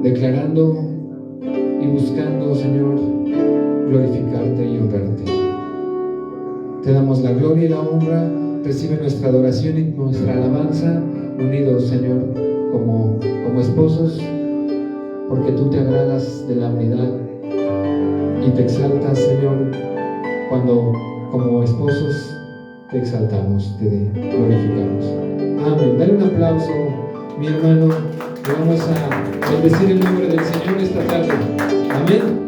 declarando y buscando, Señor, glorificarte y honrarte. Te damos la gloria y la honra. Recibe nuestra adoración y nuestra alabanza, unidos, Señor, como esposos, porque tú te agradas de la unidad y te exaltas, Señor, cuando como esposos te exaltamos, te glorificamos. Amén. Dale un aplauso, mi hermano, y vamos a bendecir el nombre del Señor esta tarde. Amén.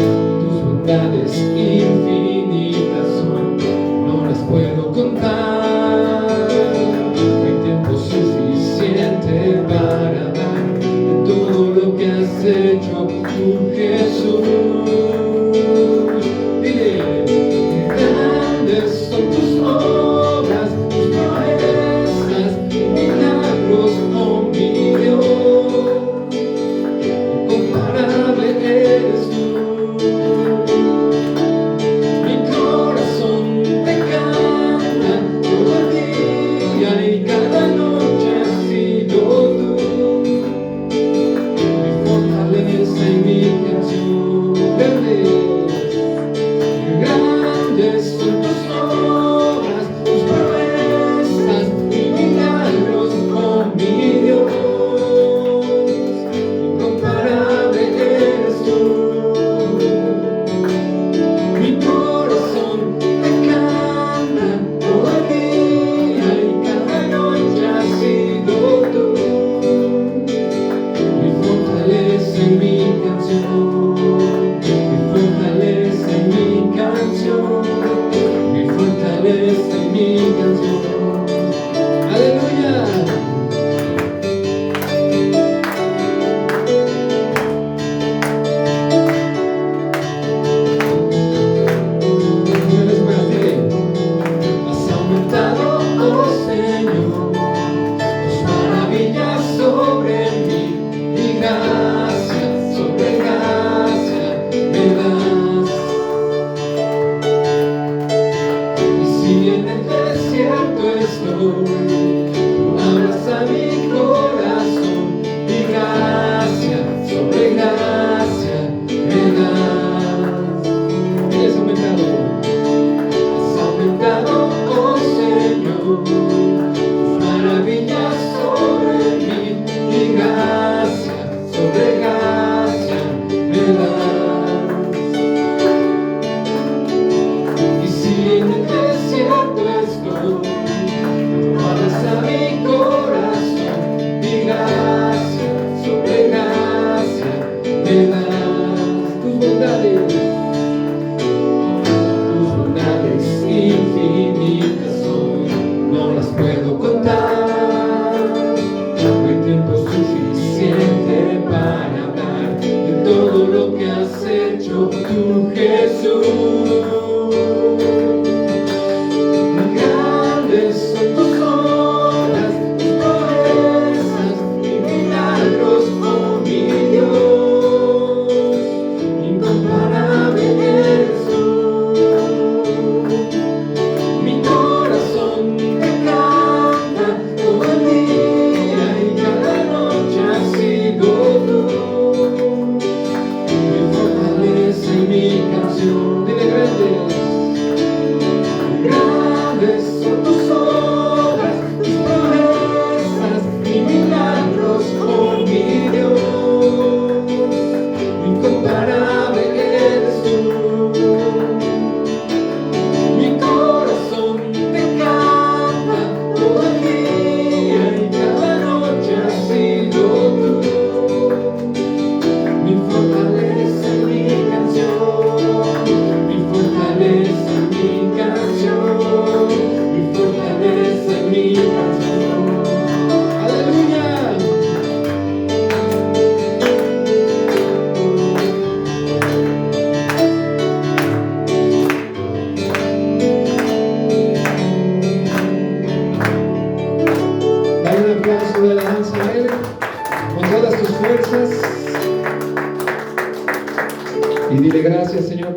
Tus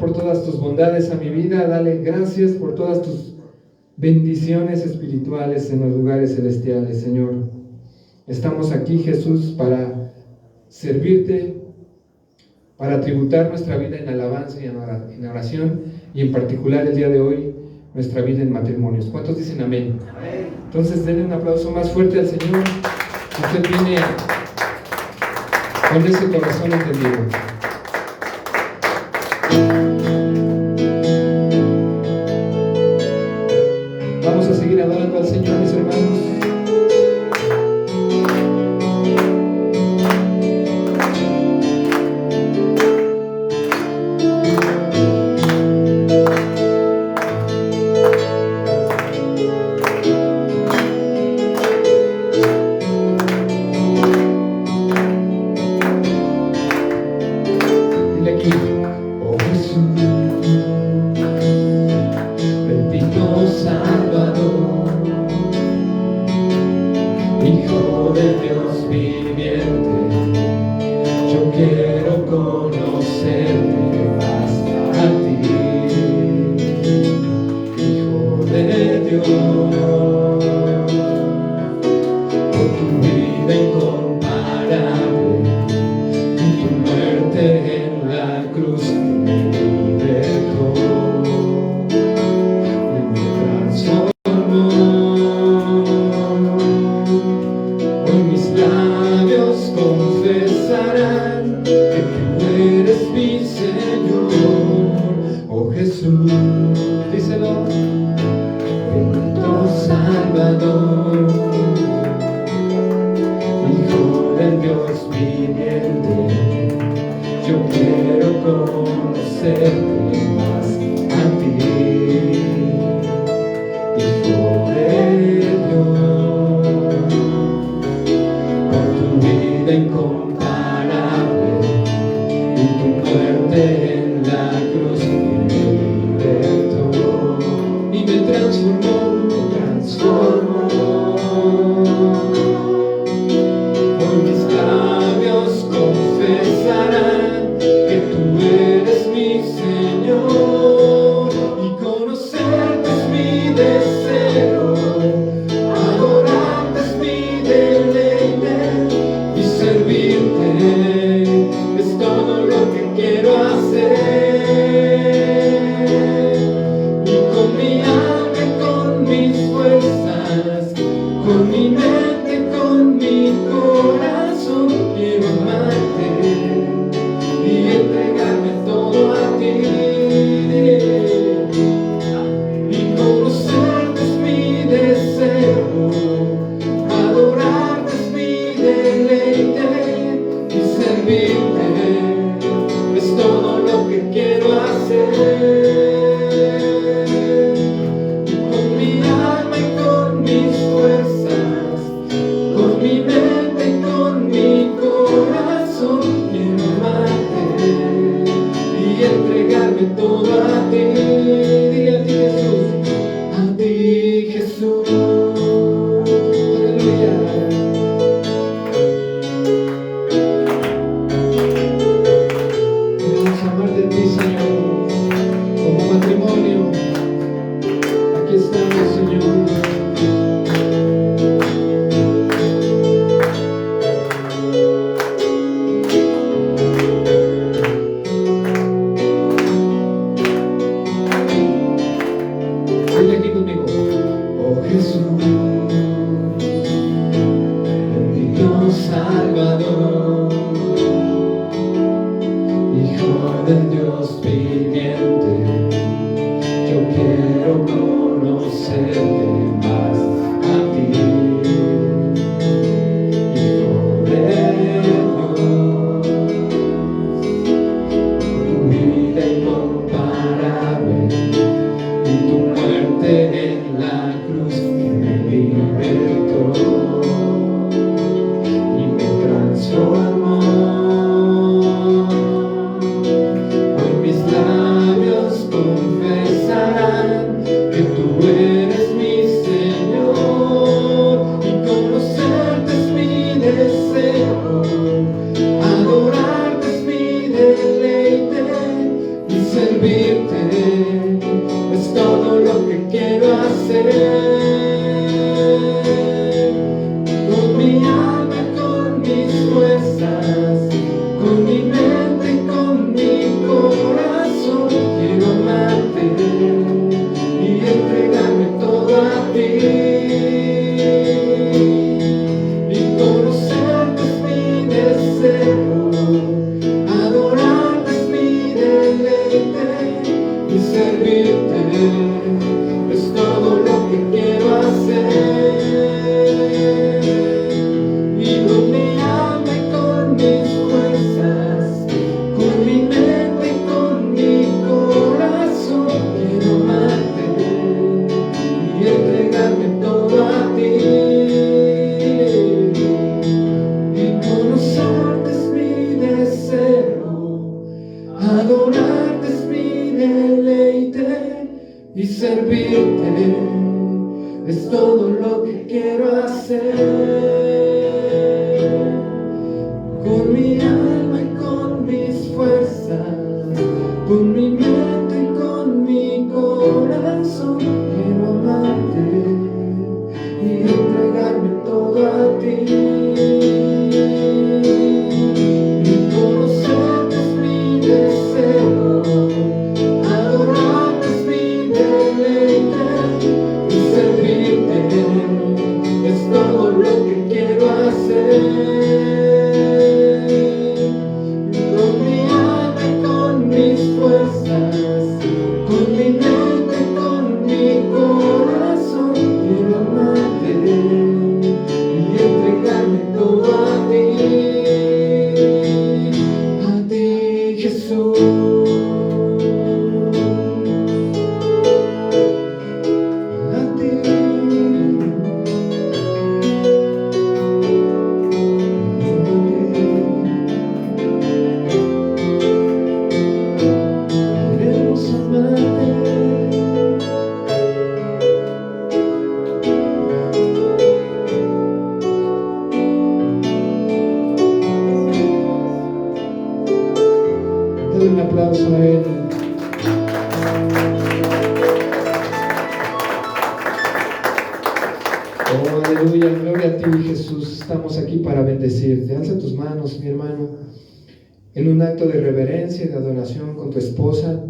por todas tus bondades a mi vida. Dale gracias por todas tus bendiciones espirituales en los lugares celestiales, Señor. Estamos aquí, Jesús, para servirte, para tributar nuestra vida en alabanza y en oración, y en particular el día de hoy, nuestra vida en matrimonios. ¿Cuántos dicen amén? Amén. Entonces denle un aplauso más fuerte al Señor. Usted viene con ese corazón entendido. Vamos a seguir adorando al Señor, mis hermanos. En la cruz es todo lo que quiero hacer. Con mi alma y con mis fuerzas, con mi mente y con mi corazón, quiero amarte y entregarme todo a ti. Y conocerte es mi deseo, adorarte es mi deleite, y servirte es todo lo que quiero hacer. Con mi alma y con mis fuerzas, con mi mente y con mi corazón, quiero amarte y entregarme todo a ti, Jesús. A ti. Queremos amarte. Dale un aplauso a Él. Oh, aleluya, gloria a ti, Jesús. Estamos aquí para bendecirte. Alza tus manos, mi hermano, en un acto de reverencia y de adoración con tu esposa.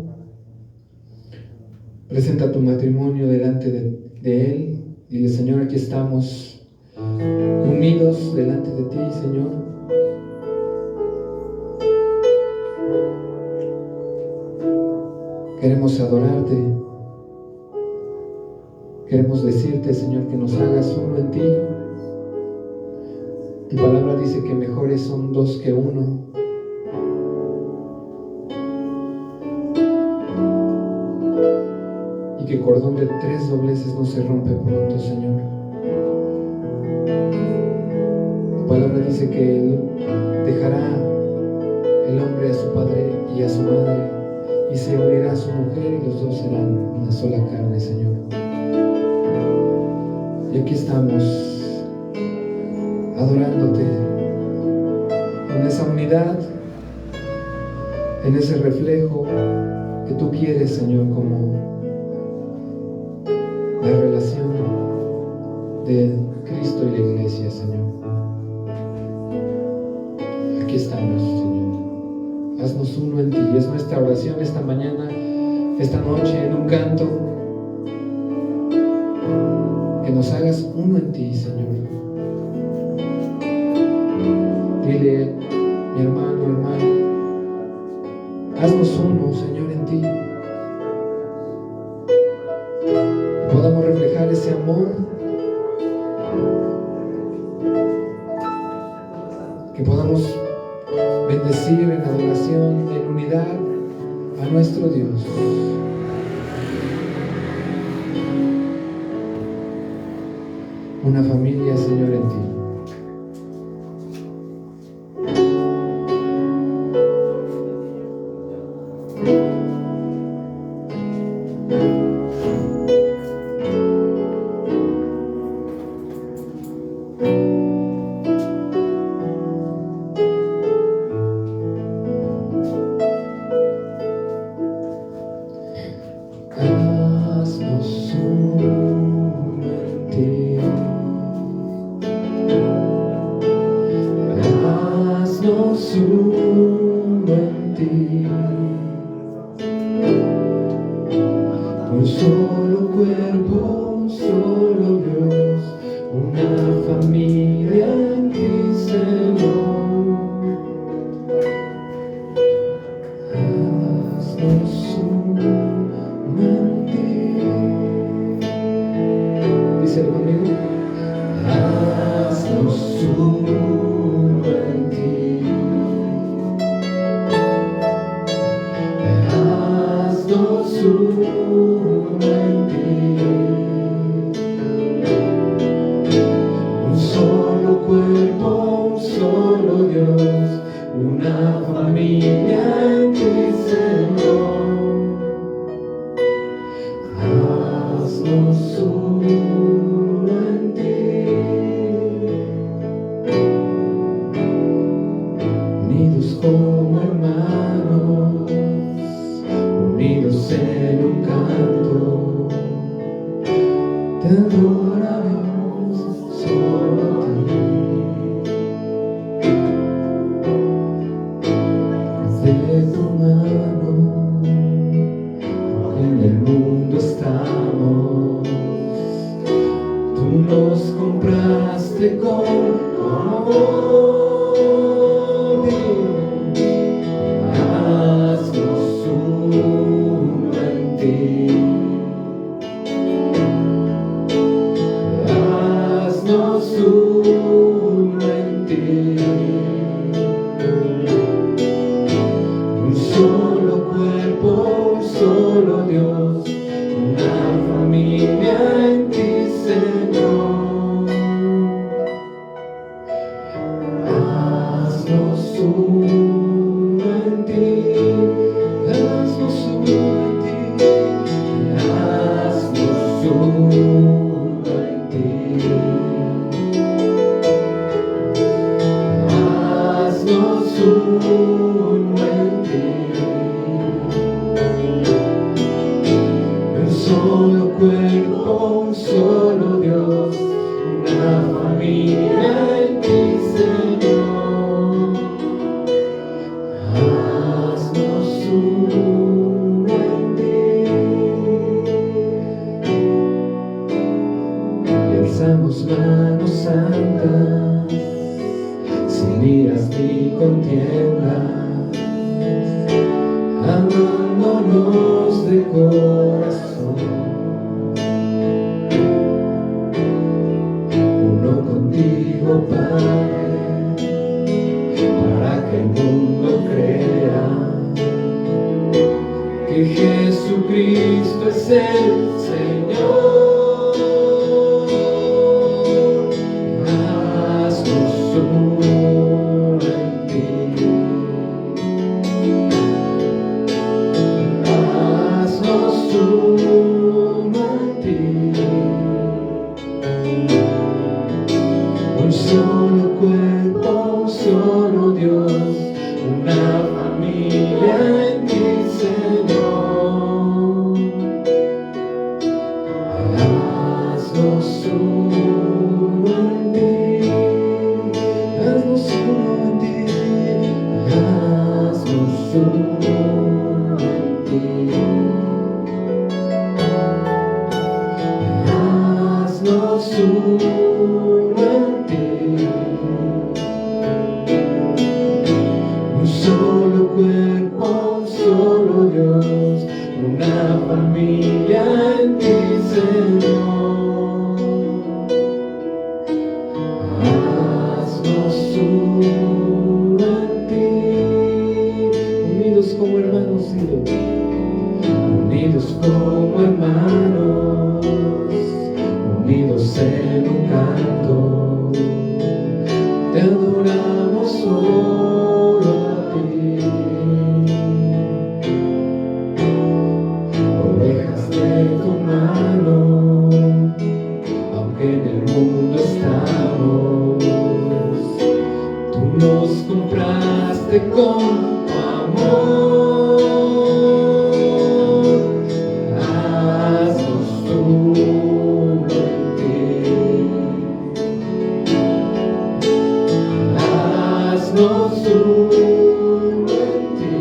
Presenta tu matrimonio delante de Él. Dile: Señor, aquí estamos unidos delante de ti, Señor. Queremos adorarte. Queremos decirte, Señor, que nos hagas uno en ti. Tu palabra dice que mejores son dos que uno. Y que cordón de tres dobleces no se rompe pronto, Señor. Tu palabra dice que Él dejará el hombre a su padre y a su madre, y se unirá a su mujer, y los dos serán una sola carne, Señor. Y aquí estamos adorándote en esa unidad, en ese reflejo que tú quieres, Señor, como la relación de Cristo y la iglesia, Señor. Aquí estamos, Señor. Haznos uno en ti. Es nuestra oración esta mañana, esta noche, en un canto. Que nos hagas uno en ti, Señor. Dile, mi hermano, hermana, haznos uno, Señor, en ti. Que podamos reflejar ese amor, que podamos bendecir en adoración, en unidad a nuestro Dios. Una familia, Señor, en ti. Haznos uno en ti. Haznos uno en ti. Un solo cuerpo, un solo Dios, una familia en ti, Señor. Haznos uno en ti. Díselo conmigo. Haznos uno en ti. Haznos uno en ti. Un solo cuerpo, un solo Dios, una familia en ti, Señor. Haznos uno. nos compraste con tu amor. Haznos uno en ti. Haznos uno en ti. Un solo cuerpo, un solo Dios, una familia en ti, Señor. Haznos uno en ti, haznos uno en ti, haznos uno en ti. Haznos uno en ti. Un solo cuerpo, un solo Dios, una familia en ti, Señor. Haznos uno en ti. Y alzamos manos santas, sin iras ni contiendas, amándonos de corazón, uno contigo, Padre, para que el mundo crea que Jesucristo es el Señor. Haznos uno en ti. Haznos uno en ti. Un solo cuerpo, un solo Dios, una familia en ti, Señor. Haznos uno en ti. Haznos uno en ti. Haznos uno en ti. Haznos uno en ti. Un solo cuerpo, un solo Dios, una familia en ti, Señor. Haznos uno en ti. Unidos como hermanos, dile. Unidos como hermanos, unidos en un canto, te adoramos solo a ti. Ovejas de tu mano, aunque en el mundo estamos, tú nos compraste con tu amor. Haznos uno en ti. Haznos uno en ti.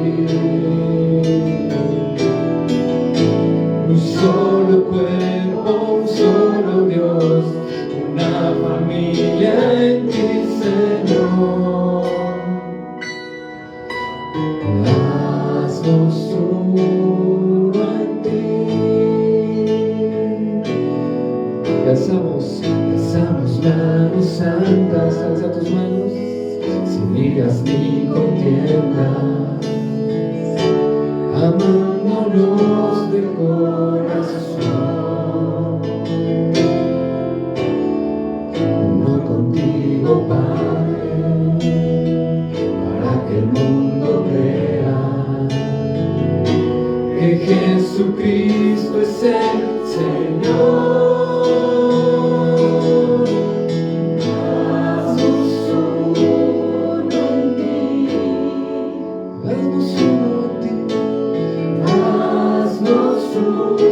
Un solo cuerpo, un solo Dios, una familia en ti, Señor. Haznos uno en ti. Y alzamos manos santas, alza tus manos, sin iras ni contiendas, amándonos de corazón, uno contigo, Padre, para que el mundo crea que Jesucristo es el Señor. Haznos uno en ti. Haznos uno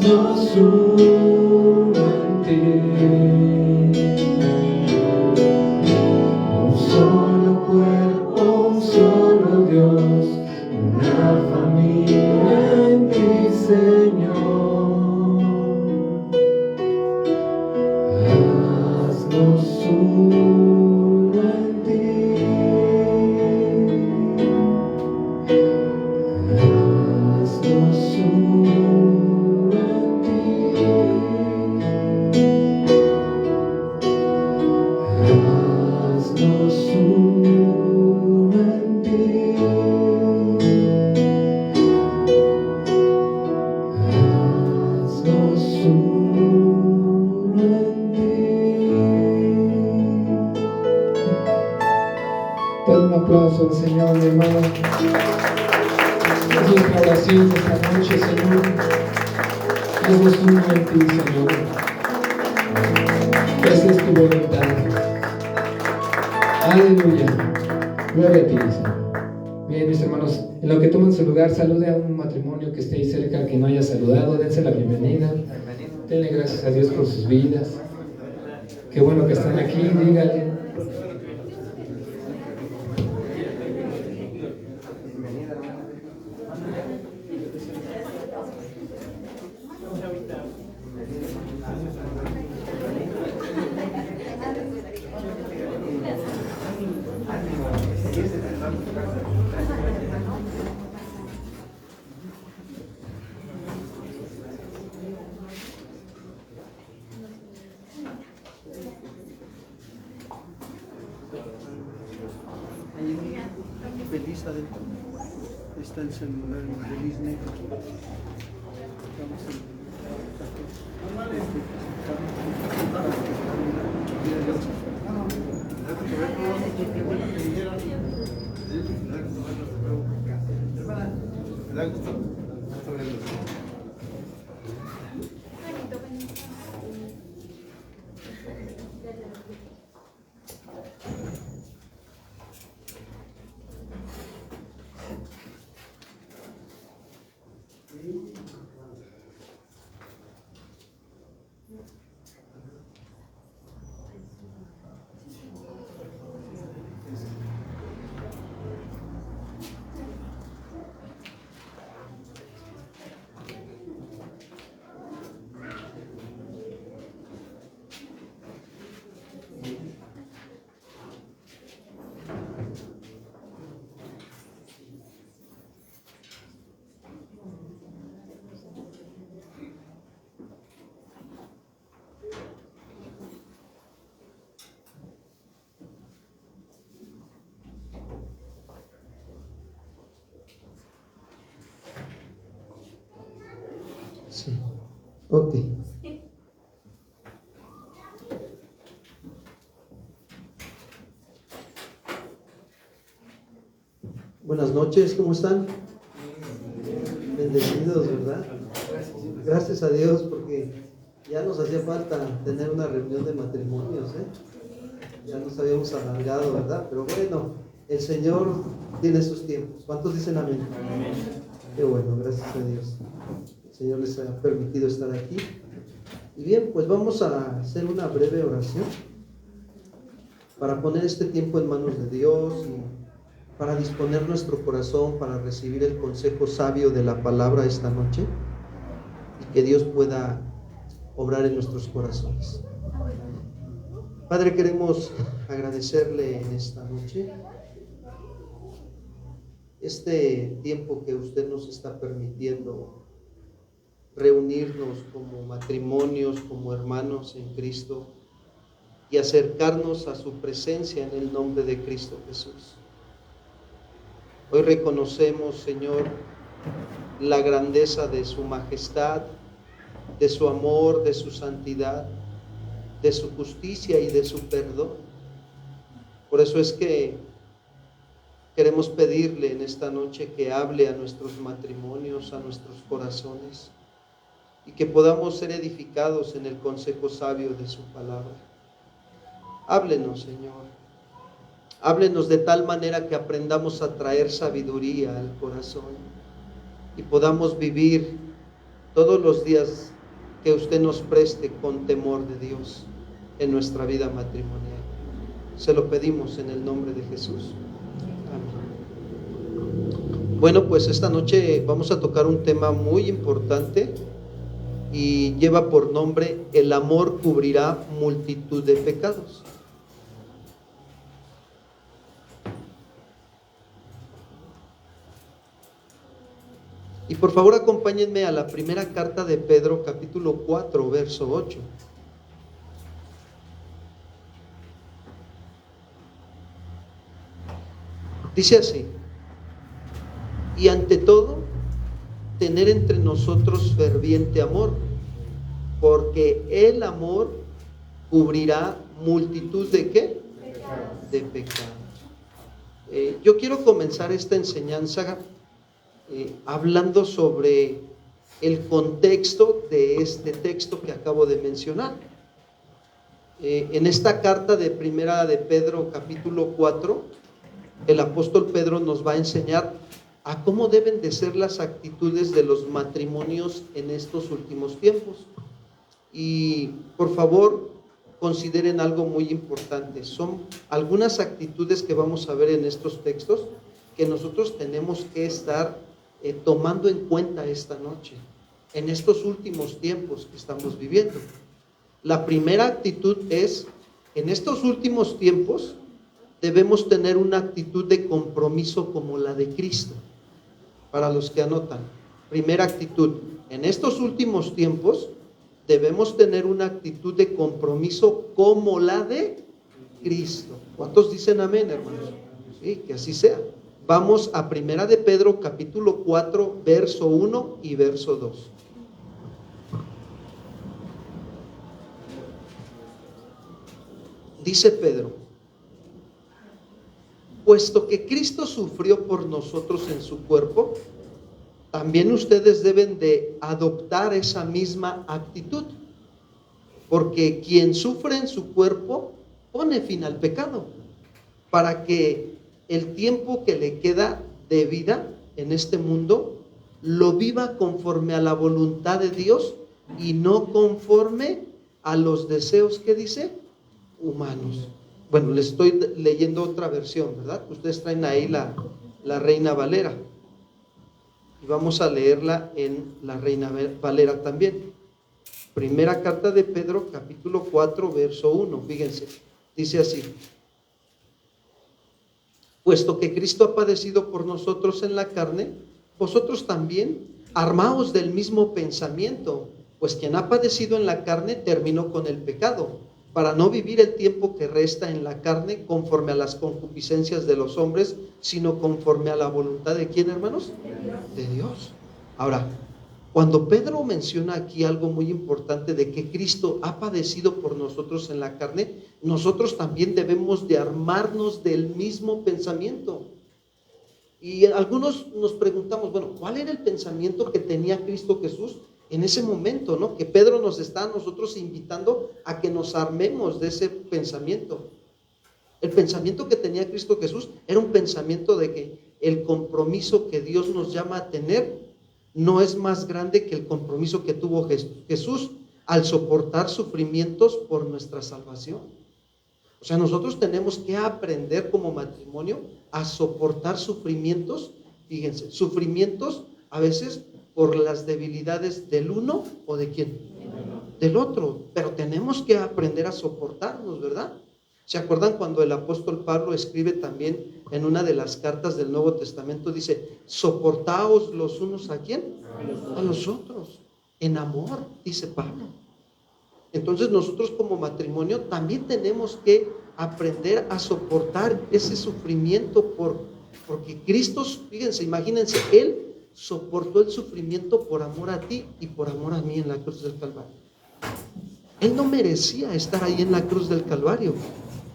haznos uno en ti. Un solo cuerpo, un solo Dios, una familia en ti, Señor. Haznos uno en ti. Haznos uno en ti. Haznos uno en ti. Haznos uno en ti. Dale un aplauso al Señor, mi hermano. Es nuestra oración esta noche, Señor. Haznos uno en ti, Señor. Esa es tu voluntad. Aleluya. Gloria a ti, Señor. Bien, mis hermanos, en lo que toman su lugar, salude a un matrimonio que esté ahí cerca, que no haya saludado, dense la bienvenida. Denle gracias a Dios por sus vidas. Qué bueno que están aquí, dígale. Feliz adentro. Está el celular feliz negro. Sí. Ok. Buenas noches, ¿cómo están? Bendecidos, ¿verdad? Gracias a Dios, porque ya nos hacía falta tener una reunión de matrimonios, ¿eh? Ya nos habíamos alargado, ¿verdad? Pero bueno, el Señor tiene sus tiempos. ¿Cuántos dicen amén? Qué bueno, gracias a Dios. El Señor les ha permitido estar aquí. Y bien, pues vamos a hacer una breve oración para poner este tiempo en manos de Dios y para disponer nuestro corazón para recibir el consejo sabio de la palabra esta noche y que Dios pueda obrar en nuestros corazones. Padre, queremos agradecerle en esta noche este tiempo que usted nos está permitiendo reunirnos como matrimonios, como hermanos en Cristo y acercarnos a su presencia en el nombre de Cristo Jesús. Hoy reconocemos, Señor, la grandeza de su majestad, de su amor, de su santidad, de su justicia y de su perdón. Por eso es que queremos pedirle en esta noche que hable a nuestros matrimonios, a nuestros corazones, y que podamos ser edificados en el consejo sabio de su palabra. Háblenos, Señor. Háblenos de tal manera que aprendamos a traer sabiduría al corazón y podamos vivir todos los días que usted nos preste con temor de Dios en nuestra vida matrimonial. Se lo pedimos en el nombre de Jesús. Amén. Bueno, pues esta noche vamos a tocar un tema muy importante y lleva por nombre: el amor cubrirá multitud de pecados. Y por favor acompáñenme a la primera carta de Pedro, capítulo 4, verso 8. Dice así: y ante todo, tener entre nosotros ferviente amor, porque el amor cubrirá multitud de ¿qué? De pecados. Yo quiero comenzar esta enseñanza hablando sobre el contexto de este texto que acabo de mencionar. En esta carta de primera de Pedro, capítulo 4, el apóstol Pedro nos va a enseñar a cómo deben de ser las actitudes de los matrimonios en estos últimos tiempos. Y por favor, consideren algo muy importante. Son algunas actitudes que vamos a ver en estos textos que nosotros tenemos que estar tomando en cuenta esta noche, en estos últimos tiempos que estamos viviendo. La primera actitud es: en estos últimos tiempos debemos tener una actitud de compromiso como la de Cristo. Para los que anotan, primera actitud: en estos últimos tiempos debemos tener una actitud de compromiso como la de Cristo. ¿Cuántos dicen amén, hermanos? Sí, que así sea. Vamos a primera de Pedro, capítulo 4, verso 1 y verso 2. Dice Pedro: puesto que Cristo sufrió por nosotros en su cuerpo, también ustedes deben de adoptar esa misma actitud, porque quien sufre en su cuerpo pone fin al pecado, para que el tiempo que le queda de vida en este mundo lo viva conforme a la voluntad de Dios y no conforme a los deseos, ¿qué dice? Humanos. Bueno, les estoy leyendo otra versión, ¿verdad? Ustedes traen ahí la Reina Valera. Y vamos a leerla en la Reina Valera también. Primera carta de Pedro, capítulo 4, verso 1. Fíjense, dice así: puesto que Cristo ha padecido por nosotros en la carne, vosotros también armaos del mismo pensamiento, pues quien ha padecido en la carne terminó con el pecado, para no vivir el tiempo que resta en la carne conforme a las concupiscencias de los hombres, sino conforme a la voluntad de ¿quién, hermanos? De Dios. Ahora, cuando Pedro menciona aquí algo muy importante de que Cristo ha padecido por nosotros en la carne, nosotros también debemos de armarnos del mismo pensamiento. Y algunos nos preguntamos, bueno, ¿cuál era el pensamiento que tenía Cristo Jesús en ese momento, ¿no? Que Pedro nos está a nosotros invitando a que nos armemos de ese pensamiento. El pensamiento que tenía Cristo Jesús era un pensamiento de que el compromiso que Dios nos llama a tener no es más grande que el compromiso que tuvo Jesús al soportar sufrimientos por nuestra salvación. O sea, nosotros tenemos que aprender como matrimonio a soportar sufrimientos, fíjense, sufrimientos a veces por las debilidades del uno o de quién, del otro, pero tenemos que aprender a soportarnos, ¿verdad? ¿Se acuerdan cuando el apóstol Pablo escribe también en una de las cartas del Nuevo Testamento? Dice, soportaos los unos a quién, a los otros, en amor, dice Pablo. Entonces nosotros como matrimonio también tenemos que aprender a soportar ese sufrimiento porque Cristo, fíjense, imagínense, Él soportó el sufrimiento por amor a ti y por amor a mí en la cruz del Calvario. Él no merecía estar ahí en la cruz del Calvario,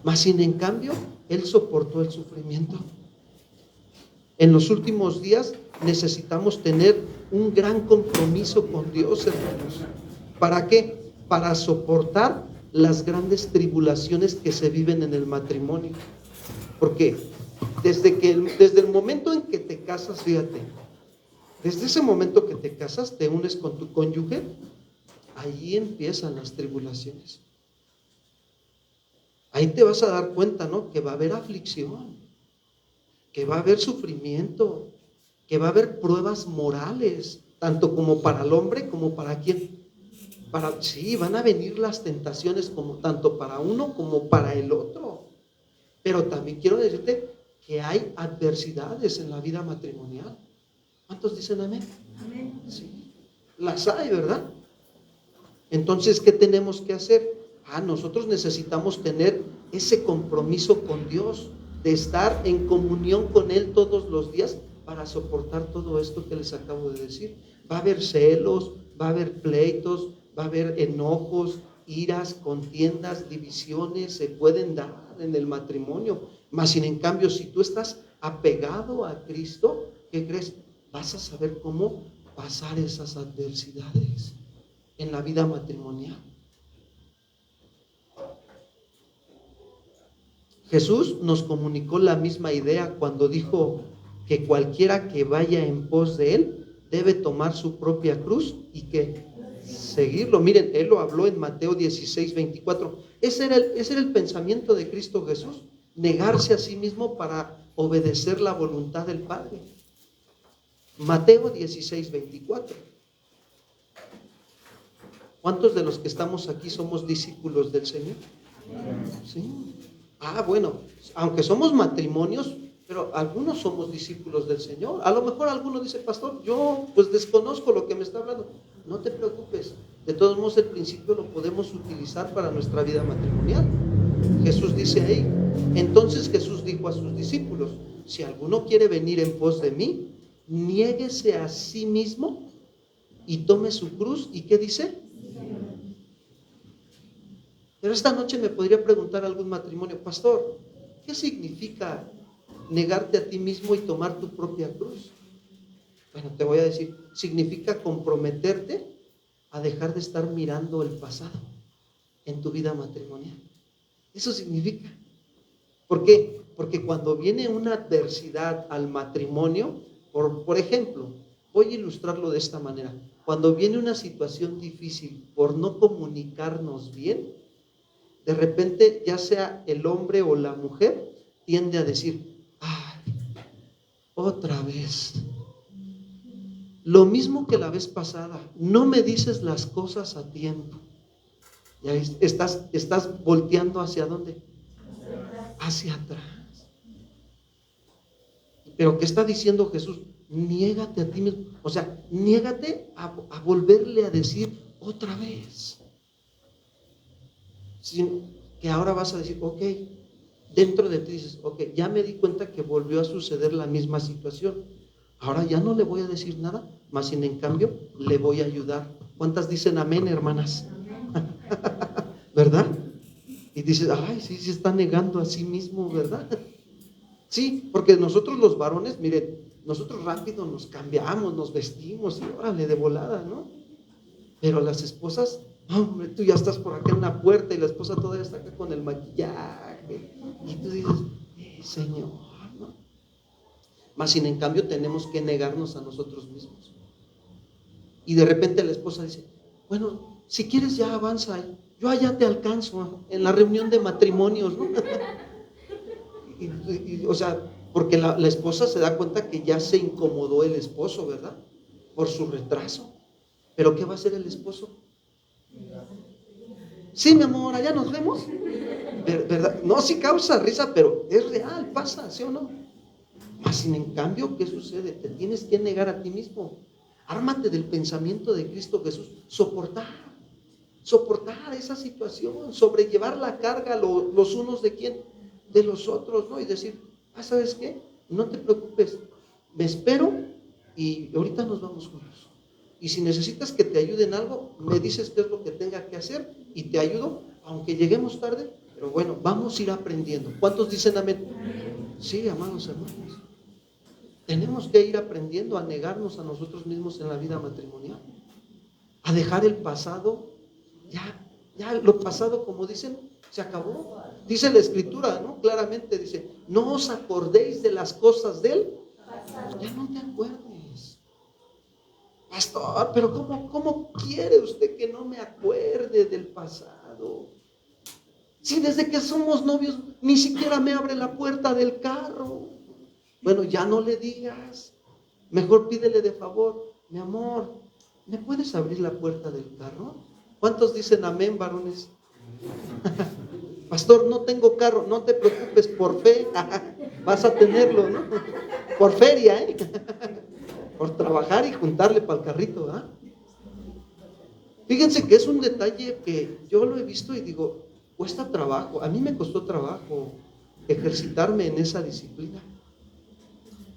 mas sin en cambio, Él soportó el sufrimiento. En los últimos días necesitamos tener un gran compromiso con Dios, hermanos. ¿Para qué? Para soportar las grandes tribulaciones que se viven en el matrimonio. Porque desde el momento en que te casas, fíjate, desde ese momento que te casas, te unes con tu cónyuge, ahí empiezan las tribulaciones. Ahí te vas a dar cuenta, ¿no? Que va a haber aflicción, que va a haber sufrimiento, que va a haber pruebas morales, tanto como para el hombre como para quién. Sí, van a venir las tentaciones como tanto para uno como para el otro. Pero también quiero decirte que hay adversidades en la vida matrimonial. ¿Cuántos dicen amén? Amén. Sí, las hay, ¿verdad? Entonces, ¿qué tenemos que hacer? Nosotros necesitamos tener ese compromiso con Dios, de estar en comunión con Él todos los días para soportar todo esto que les acabo de decir. Va a haber celos, va a haber pleitos, va a haber enojos, iras, contiendas, divisiones, se pueden dar en el matrimonio. Mas sin en cambio, si tú estás apegado a Cristo, ¿qué crees? Vas a saber cómo pasar esas adversidades en la vida matrimonial. Jesús nos comunicó la misma idea cuando dijo que cualquiera que vaya en pos de Él debe tomar su propia cruz y que seguirlo. Miren, Él lo habló en Mateo 16:24. Ese era el pensamiento de Cristo Jesús, negarse a sí mismo para obedecer la voluntad del Padre. Mateo 16:24. ¿Cuántos de los que estamos aquí somos discípulos del Señor? Sí. Bueno, aunque somos matrimonios, pero algunos somos discípulos del Señor. A lo mejor alguno dice, pastor, yo pues desconozco lo que me está hablando. No te preocupes, de todos modos el principio lo podemos utilizar para nuestra vida matrimonial. Jesús dice ahí, entonces Jesús dijo a sus discípulos, si alguno quiere venir en pos de mí, niéguese a sí mismo y tome su cruz. ¿Y qué dice? Pero esta noche me podría preguntar algún matrimonio, pastor, ¿qué significa negarte a ti mismo y tomar tu propia cruz? Bueno, te voy a decir, significa comprometerte a dejar de estar mirando el pasado en tu vida matrimonial. Eso significa. ¿Por qué? Porque cuando viene una adversidad al matrimonio, por ejemplo, voy a ilustrarlo de esta manera. Cuando viene una situación difícil por no comunicarnos bien, de repente, ya sea el hombre o la mujer, tiende a decir, otra vez. Lo mismo que la vez pasada, no me dices las cosas a tiempo. Ya estás volteando ¿hacia dónde? Hacia atrás. Pero ¿qué está diciendo Jesús? Niégate a ti mismo. O sea, niégate a volverle a decir otra vez. Que ahora vas a decir, ok, dentro de ti dices, ok, ya me di cuenta que volvió a suceder la misma situación. Ahora ya no le voy a decir nada, más sin en cambio le voy a ayudar. ¿Cuántas dicen amén, hermanas? ¿Verdad? Y dices, sí se está negando a sí mismo, ¿verdad? Sí, porque nosotros los varones, miren, nosotros rápido nos cambiamos, nos vestimos y órale de volada, ¿no? Pero las esposas, hombre, tú ya estás por acá en la puerta y la esposa todavía está acá con el maquillaje. Y tú dices, Señor, ¿no? Más sin en cambio tenemos que negarnos a nosotros mismos. Y de repente la esposa dice, bueno, si quieres ya avanza, yo allá te alcanzo en la reunión de matrimonios, ¿no? O sea, porque la esposa se da cuenta que ya se incomodó el esposo, ¿verdad? Por su retraso. ¿Pero qué va a hacer el esposo? Sí, mi amor, allá nos vemos. ¿Verdad? No, sí causa risa, pero es real, pasa, ¿sí o no? Más sin en cambio, ¿qué sucede? Te tienes que negar a ti mismo. Ármate del pensamiento de Cristo Jesús. Soportar esa situación, sobrellevar la carga los unos de quién, de los otros, ¿no? Y decir, ¿sabes qué? No te preocupes, me espero y ahorita nos vamos juntos. Y si necesitas que te ayude en algo, me dices qué es lo que tenga que hacer y te ayudo, aunque lleguemos tarde, pero bueno, vamos a ir aprendiendo. ¿Cuántos dicen amén? Sí, amados hermanos. Tenemos que ir aprendiendo a negarnos a nosotros mismos en la vida matrimonial, a dejar el pasado, ya lo pasado, como dicen, se acabó. Dice la Escritura, ¿no? Claramente dice, no os acordéis de las cosas del pasado. Ya no te acuerdes. Pastor, pero ¿cómo quiere usted que no me acuerde del pasado? Si desde que somos novios ni siquiera me abre la puerta del carro. Bueno, ya no le digas. Mejor pídele de favor, mi amor, ¿me puedes abrir la puerta del carro? ¿Cuántos dicen amén, varones? Pastor, no tengo carro, no te preocupes, por fe vas a tenerlo, ¿no? Por feria, por trabajar y juntarle para el carrito, ¿verdad? Fíjense que es un detalle que yo lo he visto y digo, cuesta trabajo. A mí me costó trabajo ejercitarme en esa disciplina.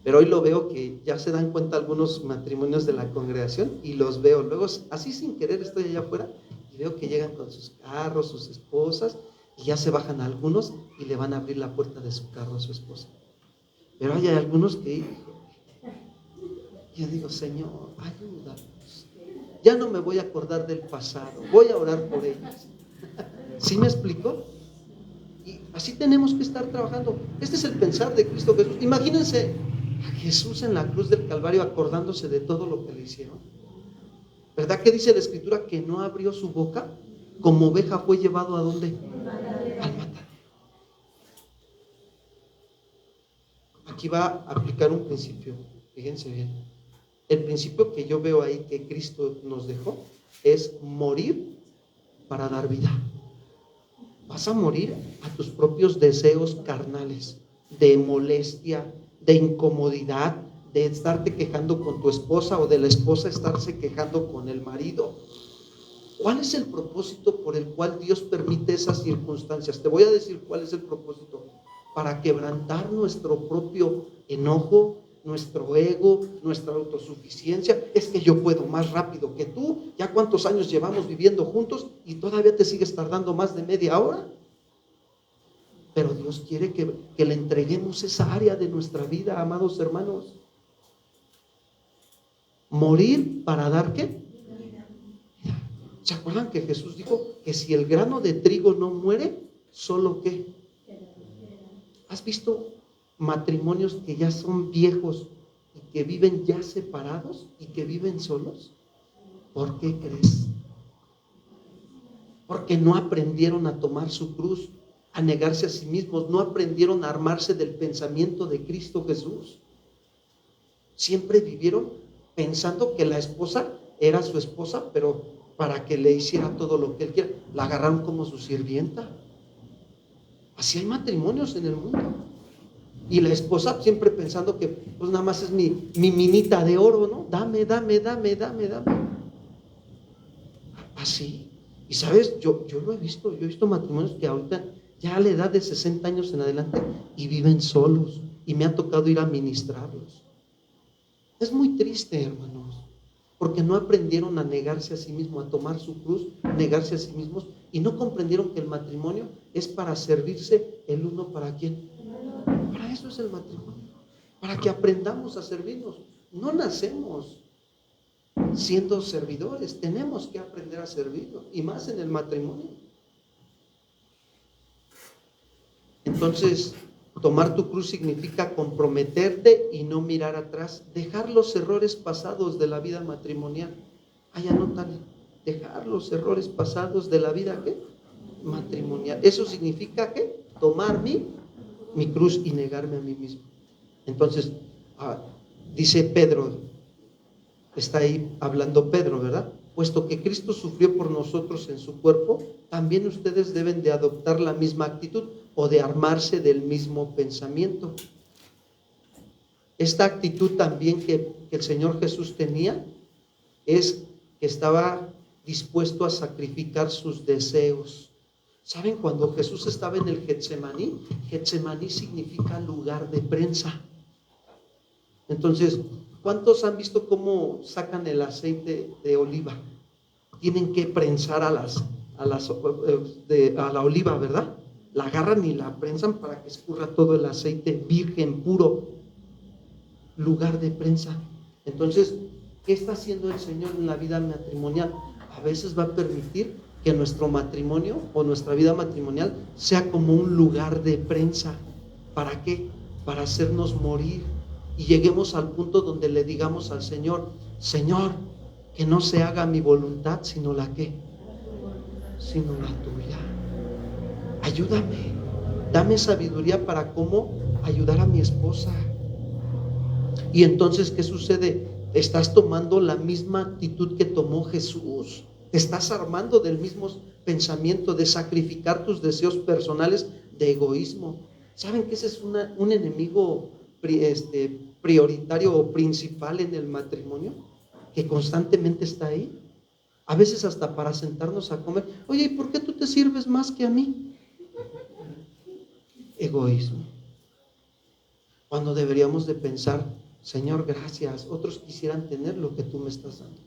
Pero hoy lo veo que ya se dan cuenta algunos matrimonios de la congregación y los veo. Luego, así sin querer, estoy allá afuera y veo que llegan con sus carros, sus esposas, y ya se bajan algunos y le van a abrir la puerta de su carro a su esposa. Pero hay algunos que, yo digo, Señor, ayúdanos. Ya no me voy a acordar del pasado, voy a orar por ellas. ¿Sí me explico? Y así tenemos que estar trabajando. Este es el pensar de Cristo Jesús. Imagínense a Jesús en la cruz del Calvario acordándose de todo lo que le hicieron. ¿Verdad que dice la Escritura que no abrió su boca? Como oveja fue llevado ¿a dónde? Al matadero. Aquí va a aplicar un principio, fíjense bien. El principio que yo veo ahí que Cristo nos dejó es morir para dar vida. Vas a morir a tus propios deseos carnales, de molestia, de incomodidad, de estarte quejando con tu esposa o de la esposa estarse quejando con el marido. ¿Cuál es el propósito por el cual Dios permite esas circunstancias? Te voy a decir cuál es el propósito. Para quebrantar nuestro propio enojo, nuestro ego, nuestra autosuficiencia. Es que yo puedo más rápido que tú. ¿Ya cuántos años llevamos viviendo juntos y todavía te sigues tardando más de media hora? Pero Dios quiere que le entreguemos esa área de nuestra vida, amados hermanos. Morir para dar ¿qué? ¿Se acuerdan que Jesús dijo que si el grano de trigo no muere, solo qué? ¿Has visto matrimonios que ya son viejos y que viven ya separados y que viven solos? ¿Por qué crees? Porque no aprendieron a tomar su cruz, a negarse a sí mismos, no aprendieron a armarse del pensamiento de Cristo Jesús. Siempre vivieron pensando que la esposa era su esposa, pero para que le hiciera todo lo que él quiera. La agarraron como su sirvienta. Así hay matrimonios en el mundo. Y la esposa siempre pensando que pues nada más es mi minita de oro, ¿no? Dame. Así. Y sabes, yo lo he visto, yo he visto matrimonios que ahorita ya a la edad de 60 años en adelante y viven solos. Y me ha tocado ir a ministrarlos. Es muy triste, hermanos, porque no aprendieron a negarse a sí mismos, a tomar su cruz, negarse a sí mismos, y no comprendieron que el matrimonio es para servirse el uno para quién. Para eso es el matrimonio, para que aprendamos a servirnos. No nacemos siendo servidores, tenemos que aprender a servirnos, y más en el matrimonio. Entonces, tomar tu cruz significa comprometerte y no mirar atrás, dejar los errores pasados de la vida matrimonial. Ahí anótale, dejar los errores pasados de la vida ¿qué? Matrimonial. Eso significa ¿qué? Tomar mi cruz y negarme a mí mismo. Entonces, dice Pedro, está ahí hablando Pedro, ¿verdad? Puesto que Cristo sufrió por nosotros en su cuerpo, también ustedes deben de adoptar la misma actitud o de armarse del mismo pensamiento. Esta actitud también que el Señor Jesús tenía es que estaba dispuesto a sacrificar sus deseos. ¿Saben? Cuando Jesús estaba en el Getsemaní, Getsemaní significa lugar de prensa. Entonces, ¿cuántos han visto cómo sacan el aceite de oliva? Tienen que prensar a la oliva, ¿verdad? La agarran y la prensan para que escurra todo el aceite virgen, puro. Lugar de prensa. Entonces, ¿qué está haciendo el Señor en la vida matrimonial? A veces va a permitir que nuestro matrimonio o nuestra vida matrimonial sea como un lugar de prensa. ¿Para qué? Para hacernos morir y lleguemos al punto donde le digamos al Señor: Señor, Que no se haga mi voluntad, sino la que, sino la tuya. Ayúdame, dame sabiduría para cómo ayudar a mi esposa. Y entonces, ¿qué sucede? Estás tomando la misma actitud que tomó Jesús. Te estás armando del mismo pensamiento de sacrificar tus deseos personales, de egoísmo. ¿Saben que ese es un enemigo prioritario o principal en el matrimonio? Que constantemente está ahí. A veces hasta para sentarnos a comer. Oye, ¿y por qué tú te sirves más que a mí? Egoísmo. Cuando deberíamos de pensar, Señor, gracias, otros quisieran tener lo que tú me estás dando.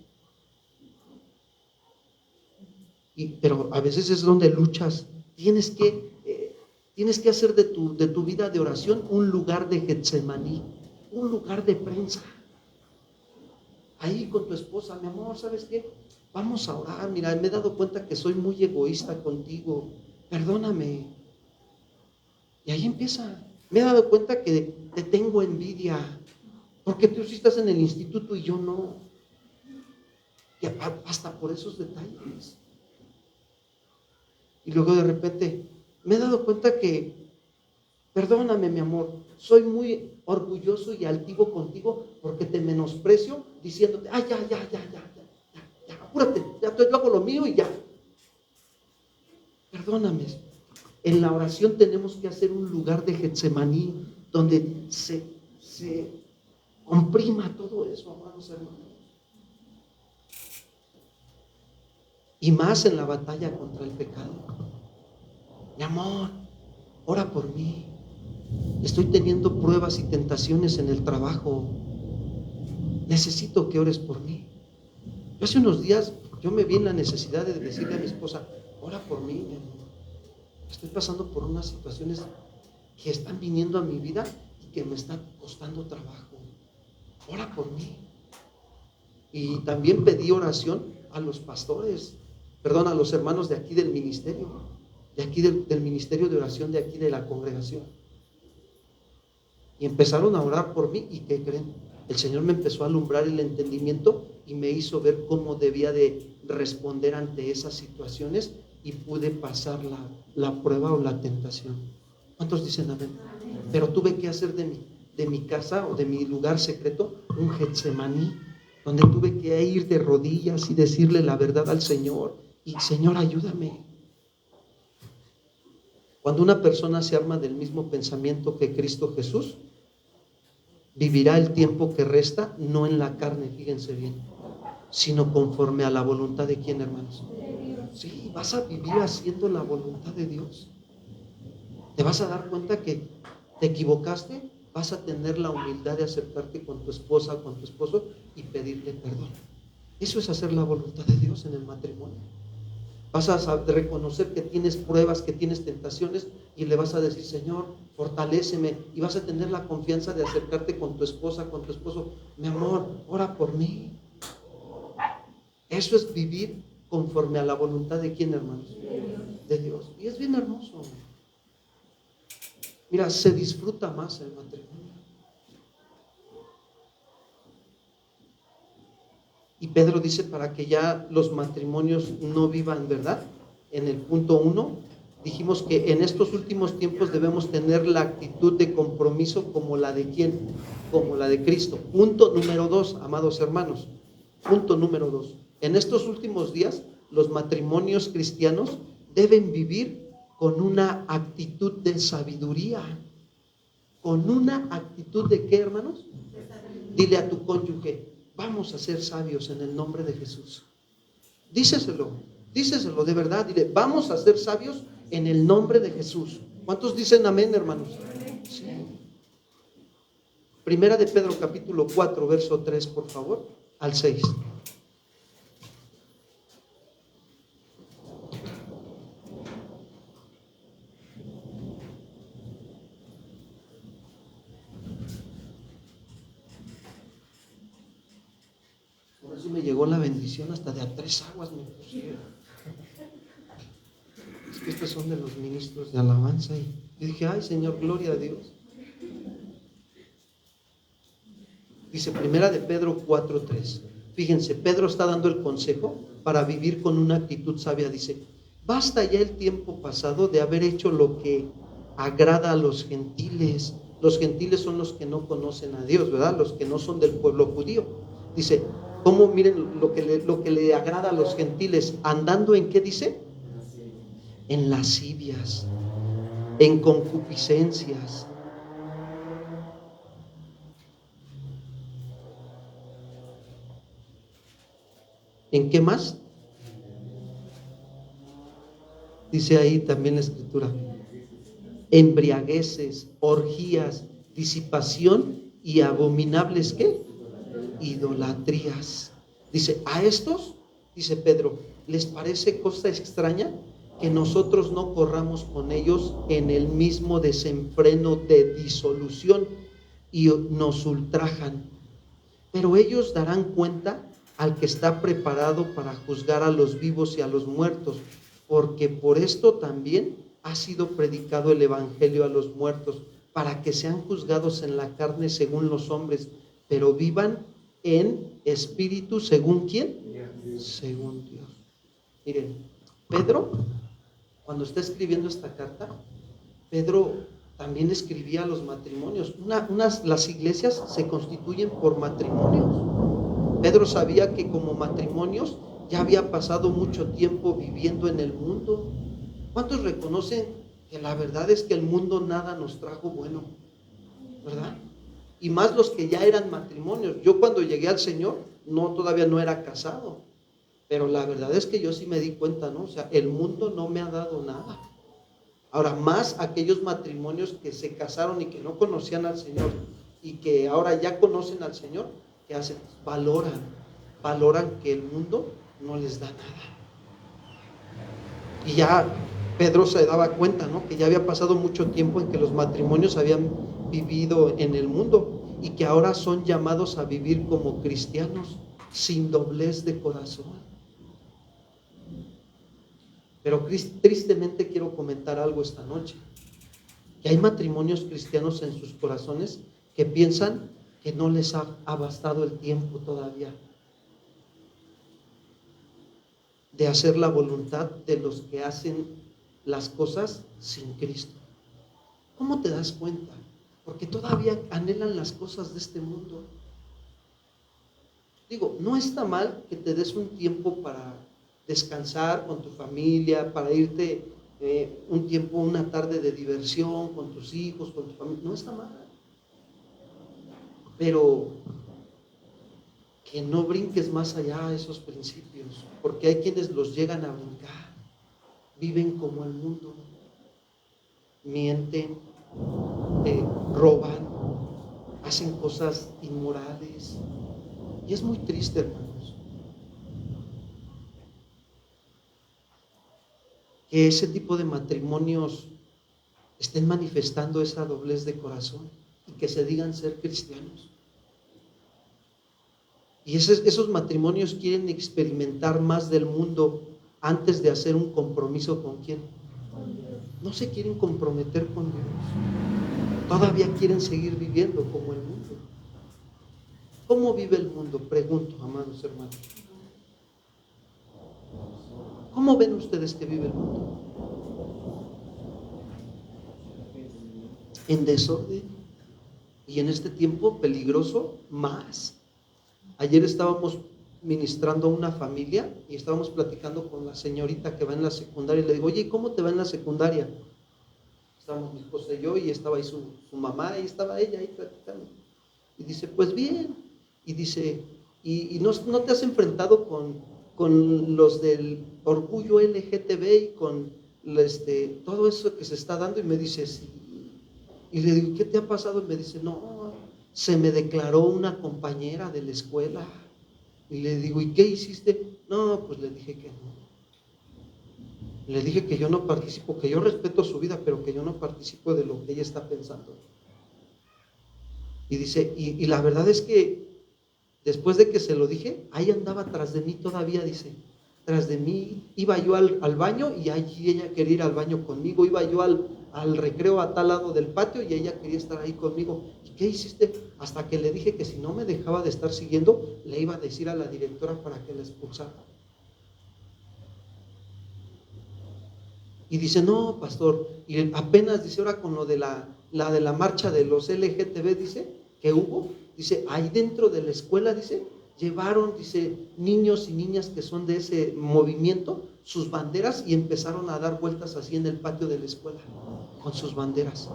Pero a veces es donde luchas. Tienes que hacer de tu vida de oración un lugar de Getsemaní, un lugar de prensa. Ahí con tu esposa, mi amor, ¿sabes qué? Vamos a orar. Mira, me he dado cuenta que soy muy egoísta contigo. Perdóname. Y ahí empieza. Me he dado cuenta que te tengo envidia, porque tú sí estás en el instituto y yo no. Y hasta por esos detalles. Y luego de repente, me he dado cuenta que, perdóname mi amor, soy muy orgulloso y altivo contigo porque te menosprecio diciéndote, ya, apúrate, ya yo hago lo mío y ya. Perdóname. En la oración tenemos que hacer un lugar de Getsemaní donde se comprima todo eso, amados hermanos. Y más en la batalla contra el pecado. Mi amor, ora por mí. Estoy teniendo pruebas y tentaciones en el trabajo. Necesito que ores por mí. Hace unos días yo me vi en la necesidad de decirle a mi esposa, ora por mí, mi amor. Estoy pasando por unas situaciones que están viniendo a mi vida y que me están costando trabajo. Ora por mí. Y también pedí oración a los pastores, a los hermanos de aquí del ministerio, de aquí del ministerio de oración de aquí de la congregación. Y empezaron a orar por mí. ¿Y qué creen? El Señor me empezó a alumbrar el entendimiento y me hizo ver cómo debía de responder ante esas situaciones y pude pasar la prueba o la tentación. ¿Cuántos dicen amén? Pero tuve que hacer de mi casa o de mi lugar secreto un Getsemaní, donde tuve que ir de rodillas y decirle la verdad al Señor. Y Señor, ayúdame. Cuando una persona se arma del mismo pensamiento que Cristo Jesús, vivirá el tiempo que resta, no en la carne, fíjense bien, sino conforme a la voluntad de ¿quién, hermanos? Sí, vas a vivir haciendo la voluntad de Dios. Te vas a dar cuenta que te equivocaste, vas a tener la humildad de acercarte con tu esposa, con tu esposo y pedirle perdón. Eso es hacer la voluntad de Dios en el matrimonio. Vas a reconocer que tienes pruebas, que tienes tentaciones y le vas a decir, Señor, fortaléceme, y vas a tener la confianza de acercarte con tu esposa, con tu esposo. Mi amor, ora por mí. Eso es vivir conforme a la voluntad de ¿quién, hermanos? De Dios. Y es bien hermoso. Mira, se disfruta más el matrimonio. Y Pedro dice para que ya los matrimonios no vivan, ¿verdad? En el punto 1, dijimos que en estos últimos tiempos debemos tener la actitud de compromiso como la de ¿quién? Como la de Cristo. Punto número 2, amados hermanos. Punto número 2. En estos últimos días, los matrimonios cristianos deben vivir con una actitud de sabiduría. ¿Con una actitud de qué, hermanos? Dile a tu cónyuge, vamos a ser sabios en el nombre de Jesús. Díceselo de verdad. Dile, vamos a ser sabios en el nombre de Jesús. ¿Cuántos dicen amén, hermanos? Sí. Primera de Pedro capítulo 4, verso 3, por favor, al 6. Ahora sí me llegó la bendición, hasta de a 3 aguas me pusieron. Es que estos son de los ministros de alabanza y yo dije, ay Señor, gloria a Dios. Dice Primera de Pedro 4:3, Fíjense, Pedro está dando el consejo para vivir con una actitud sabia. Dice, basta ya el tiempo pasado de haber hecho lo que agrada a los gentiles. Los gentiles son los que no conocen a Dios, ¿verdad? Los que no son del pueblo judío. Dice, ¿cómo? Miren lo que le agrada a los gentiles. ¿Andando en qué dice? En lascivias, en concupiscencias. ¿En qué más? Dice ahí también la escritura. Embriagueces, orgías, disipación y abominables ¿qué? Idolatrías. Dice, a estos, dice Pedro, ¿les parece cosa extraña que nosotros no corramos con ellos en el mismo desenfreno de disolución y nos ultrajan? Pero ellos darán cuenta al que está preparado para juzgar a los vivos y a los muertos, porque por esto también ha sido predicado el evangelio a los muertos, para que sean juzgados en la carne según los hombres, pero vivan en espíritu según ¿quién? Según Dios. Miren, Pedro, cuando está escribiendo esta carta, Pedro también escribía a los matrimonios. Las iglesias se constituyen por matrimonios. Pedro sabía que como matrimonios ya había pasado mucho tiempo viviendo en el mundo. ¿Cuántos reconocen que la verdad es que el mundo nada nos trajo bueno? ¿Verdad? Y más los que ya eran matrimonios. Yo cuando llegué al Señor, todavía no era casado. Pero la verdad es que yo sí me di cuenta, ¿no? O sea, el mundo no me ha dado nada. Ahora, más aquellos matrimonios que se casaron y que no conocían al Señor y que ahora ya conocen al Señor, ¿qué hacen? Valoran que el mundo no les da nada. Y ya Pedro se daba cuenta, ¿no? Que ya había pasado mucho tiempo en que los matrimonios habían vivido en el mundo y que ahora son llamados a vivir como cristianos, sin doblez de corazón. Pero tristemente quiero comentar algo esta noche, que hay matrimonios cristianos en sus corazones que piensan que no les ha bastado el tiempo todavía de hacer la voluntad de los que hacen las cosas sin Cristo. ¿Cómo te das cuenta? Porque todavía anhelan las cosas de este mundo. Digo, no está mal que te des un tiempo para descansar con tu familia, para irte un tiempo, una tarde de diversión con tus hijos, con tu familia. No está mal. Pero que no brinques más allá de esos principios, porque hay quienes los llegan a brincar, viven como el mundo, mienten, roban, hacen cosas inmorales, y es muy triste, hermanos, que ese tipo de matrimonios estén manifestando esa doblez de corazón y que se digan ser cristianos. Y esos matrimonios quieren experimentar más del mundo antes de hacer un compromiso con ¿quién? No se quieren comprometer con Dios. Todavía quieren seguir viviendo como el mundo. ¿Cómo vive el mundo? Pregunto, amados hermanos. ¿Cómo ven ustedes que vive el mundo? En desorden. Y en este tiempo peligroso, más. Ayer estábamos ministrando a una familia y estábamos platicando con la señorita que va en la secundaria y le digo, oye, ¿cómo te va en la secundaria? Estábamos mi esposa y yo y estaba ahí su mamá y estaba ella ahí platicando. Y dice, pues bien. Y dice, ¿y no te has enfrentado con los del orgullo LGTB y con todo eso que se está dando? Y me dice, sí. Y le digo, ¿qué te ha pasado? Y me dice, no, se me declaró una compañera de la escuela. Y le digo, ¿y qué hiciste? No, pues le dije que no. Le dije que yo no participo, que yo respeto su vida, pero que yo no participo de lo que ella está pensando. Y dice, y la verdad es que después de que se lo dije, ahí andaba tras de mí todavía, dice, tras de mí, iba yo al baño y allí ella quería ir al baño conmigo, iba yo al al recreo a tal lado del patio y ella quería estar ahí conmigo. ¿Y qué hiciste? Hasta que le dije que si no me dejaba de estar siguiendo, le iba a decir a la directora para que la expulsara. Y dice, no, pastor, y apenas dice ahora con lo de la marcha de los LGTB, dice, que hubo, dice, ahí dentro de la escuela, dice, llevaron, dice, niños y niñas que son de ese movimiento, sus banderas y empezaron a dar vueltas así en el patio de la escuela, con sus banderas.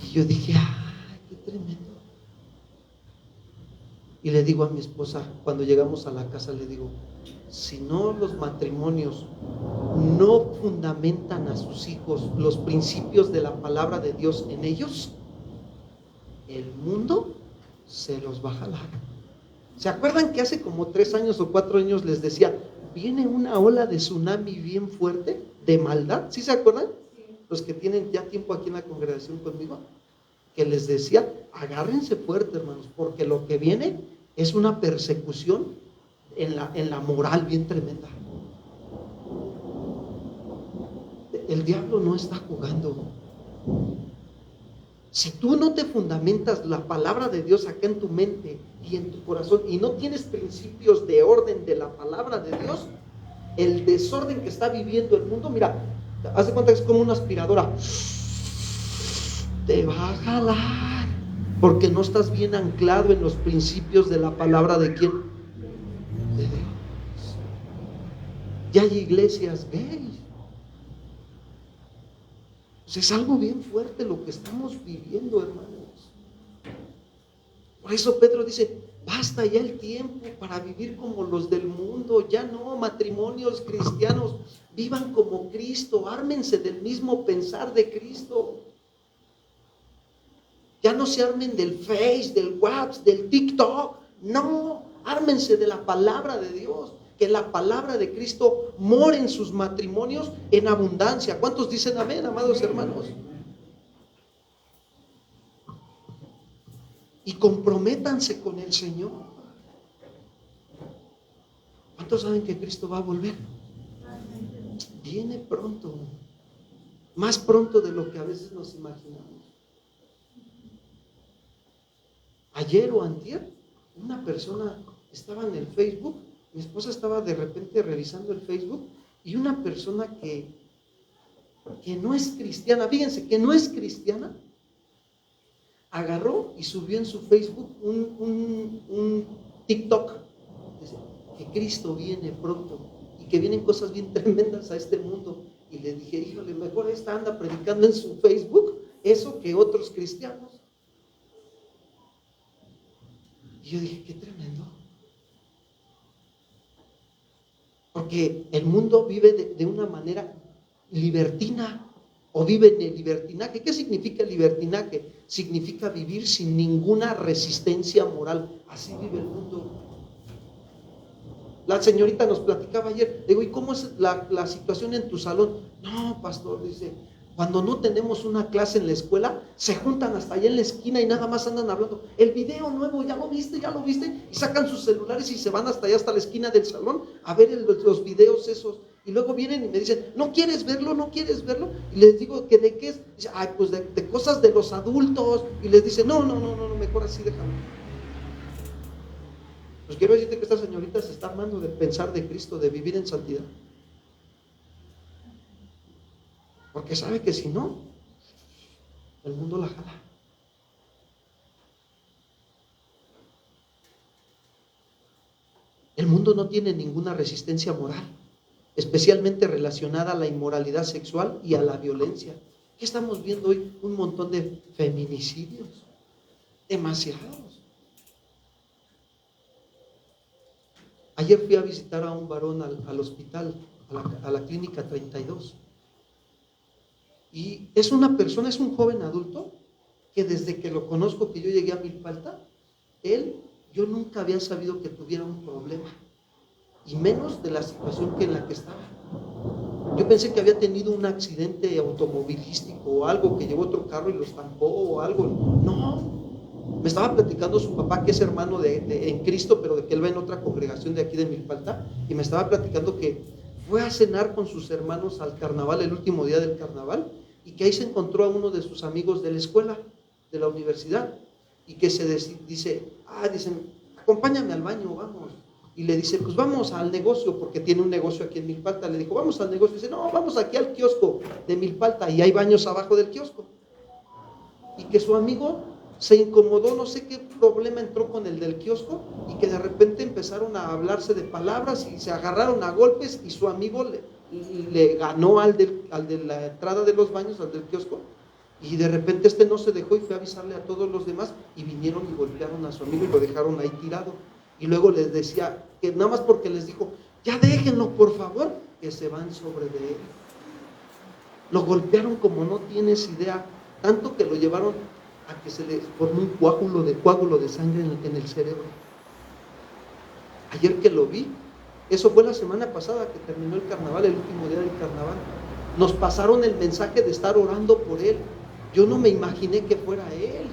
Y yo dije, ¡ay, qué tremendo! Y le digo a mi esposa, cuando llegamos a la casa, le digo, si no los matrimonios no fundamentan a sus hijos los principios de la palabra de Dios en ellos, el mundo se los va a jalar. ¿Se acuerdan que hace como 3 años o 4 años les decía, viene una ola de tsunami bien fuerte, de maldad? ¿Sí se acuerdan? Los que tienen ya tiempo aquí en la congregación conmigo, que les decía, agárrense fuerte, hermanos, porque lo que viene es una persecución en la moral bien tremenda. El diablo no está jugando. Si tú no te fundamentas la palabra de Dios acá en tu mente y en tu corazón y no tienes principios de orden de la palabra de Dios, el desorden que está viviendo el mundo, mira, haz de cuenta que es como una aspiradora, te va a jalar porque no estás bien anclado en los principios de la palabra de quién, de Dios. Ya hay iglesias gays. Es algo bien fuerte lo que estamos viviendo, hermanos. Por eso Pedro dice, basta ya el tiempo para vivir como los del mundo. Ya no, matrimonios cristianos, vivan como Cristo, ármense del mismo pensar de Cristo. Ya no se armen del Face, del WhatsApp, del TikTok. No, ármense de la palabra de Dios. Que la palabra de Cristo more en sus matrimonios en abundancia. ¿Cuántos dicen amén, amados hermanos? Y comprométanse con el Señor. ¿Cuántos saben que Cristo va a volver? Viene pronto, más pronto de lo que a veces nos imaginamos. Ayer o antier, una persona estaba en el Facebook. Mi esposa estaba de repente revisando el Facebook y una persona que no es cristiana, fíjense que no es cristiana, agarró y subió en su Facebook un TikTok. Dice, que Cristo viene pronto y que vienen cosas bien tremendas a este mundo. Y le dije, híjole, mejor esta anda predicando en su Facebook eso que otros cristianos. Y yo dije, qué tremendo. Porque el mundo vive de una manera libertina o vive en el libertinaje. ¿Qué significa el libertinaje? Significa vivir sin ninguna resistencia moral. Así vive el mundo. La señorita nos platicaba ayer, digo, ¿y cómo es la situación en tu salón? No, pastor, dice, cuando no tenemos una clase en la escuela, se juntan hasta allá en la esquina y nada más andan hablando. El video nuevo, ¿ya lo viste? Y sacan sus celulares y se van hasta allá, hasta la esquina del salón, a ver los videos esos. Y luego vienen y me dicen, ¿no quieres verlo? Y les digo, ¿que de qué es? Dice, ay, pues de cosas de los adultos. Y les dice, no, mejor así déjame. Pues quiero decirte que esta señorita se está armando de pensar de Cristo, de vivir en santidad. Porque sabe que si no, el mundo la jala. El mundo no tiene ninguna resistencia moral, especialmente relacionada a la inmoralidad sexual y a la violencia. ¿Qué estamos viendo hoy? Un montón de feminicidios, demasiados. Ayer fui a visitar a un varón al hospital, a la clínica 32. Y es una persona, es un joven adulto que desde que lo conozco, que yo llegué a Milpalta, yo nunca había sabido que tuviera un problema, y menos de la situación en la que estaba. Yo pensé que había tenido un accidente automovilístico o algo, que llevó otro carro y lo estampó o algo. No, me estaba platicando su papá, que es hermano en Cristo, pero de que él va en otra congregación de aquí de Milpalta, y me estaba platicando que fue a cenar con sus hermanos al carnaval, el último día del carnaval, y que ahí se encontró a uno de sus amigos de la escuela, de la universidad, y que dicen, acompáñame al baño, vamos. Y le dice, pues vamos al negocio, porque tiene un negocio aquí en Milpalta. Le dijo, vamos al negocio. Dice, no, vamos aquí al kiosco de Milpalta, y hay baños abajo del kiosco. Y que su amigo se incomodó, no sé qué problema entró con el del kiosco, y que de repente empezaron a hablarse de palabras y se agarraron a golpes, y su amigo le ganó al de la entrada de los baños, al del kiosco, y de repente no se dejó y fue a avisarle a todos los demás, y vinieron y golpearon a su amigo y lo dejaron ahí tirado. Y luego les decía que nada más porque les dijo, ya déjenlo por favor, que se van sobre de él. Lo golpearon como no tienes idea, tanto que lo llevaron a que se le formó un coágulo de sangre en el cerebro. Ayer que lo vi, eso fue la semana pasada que terminó el carnaval, el último día del carnaval, nos pasaron el mensaje de estar orando por él. Yo no me imaginé que fuera él.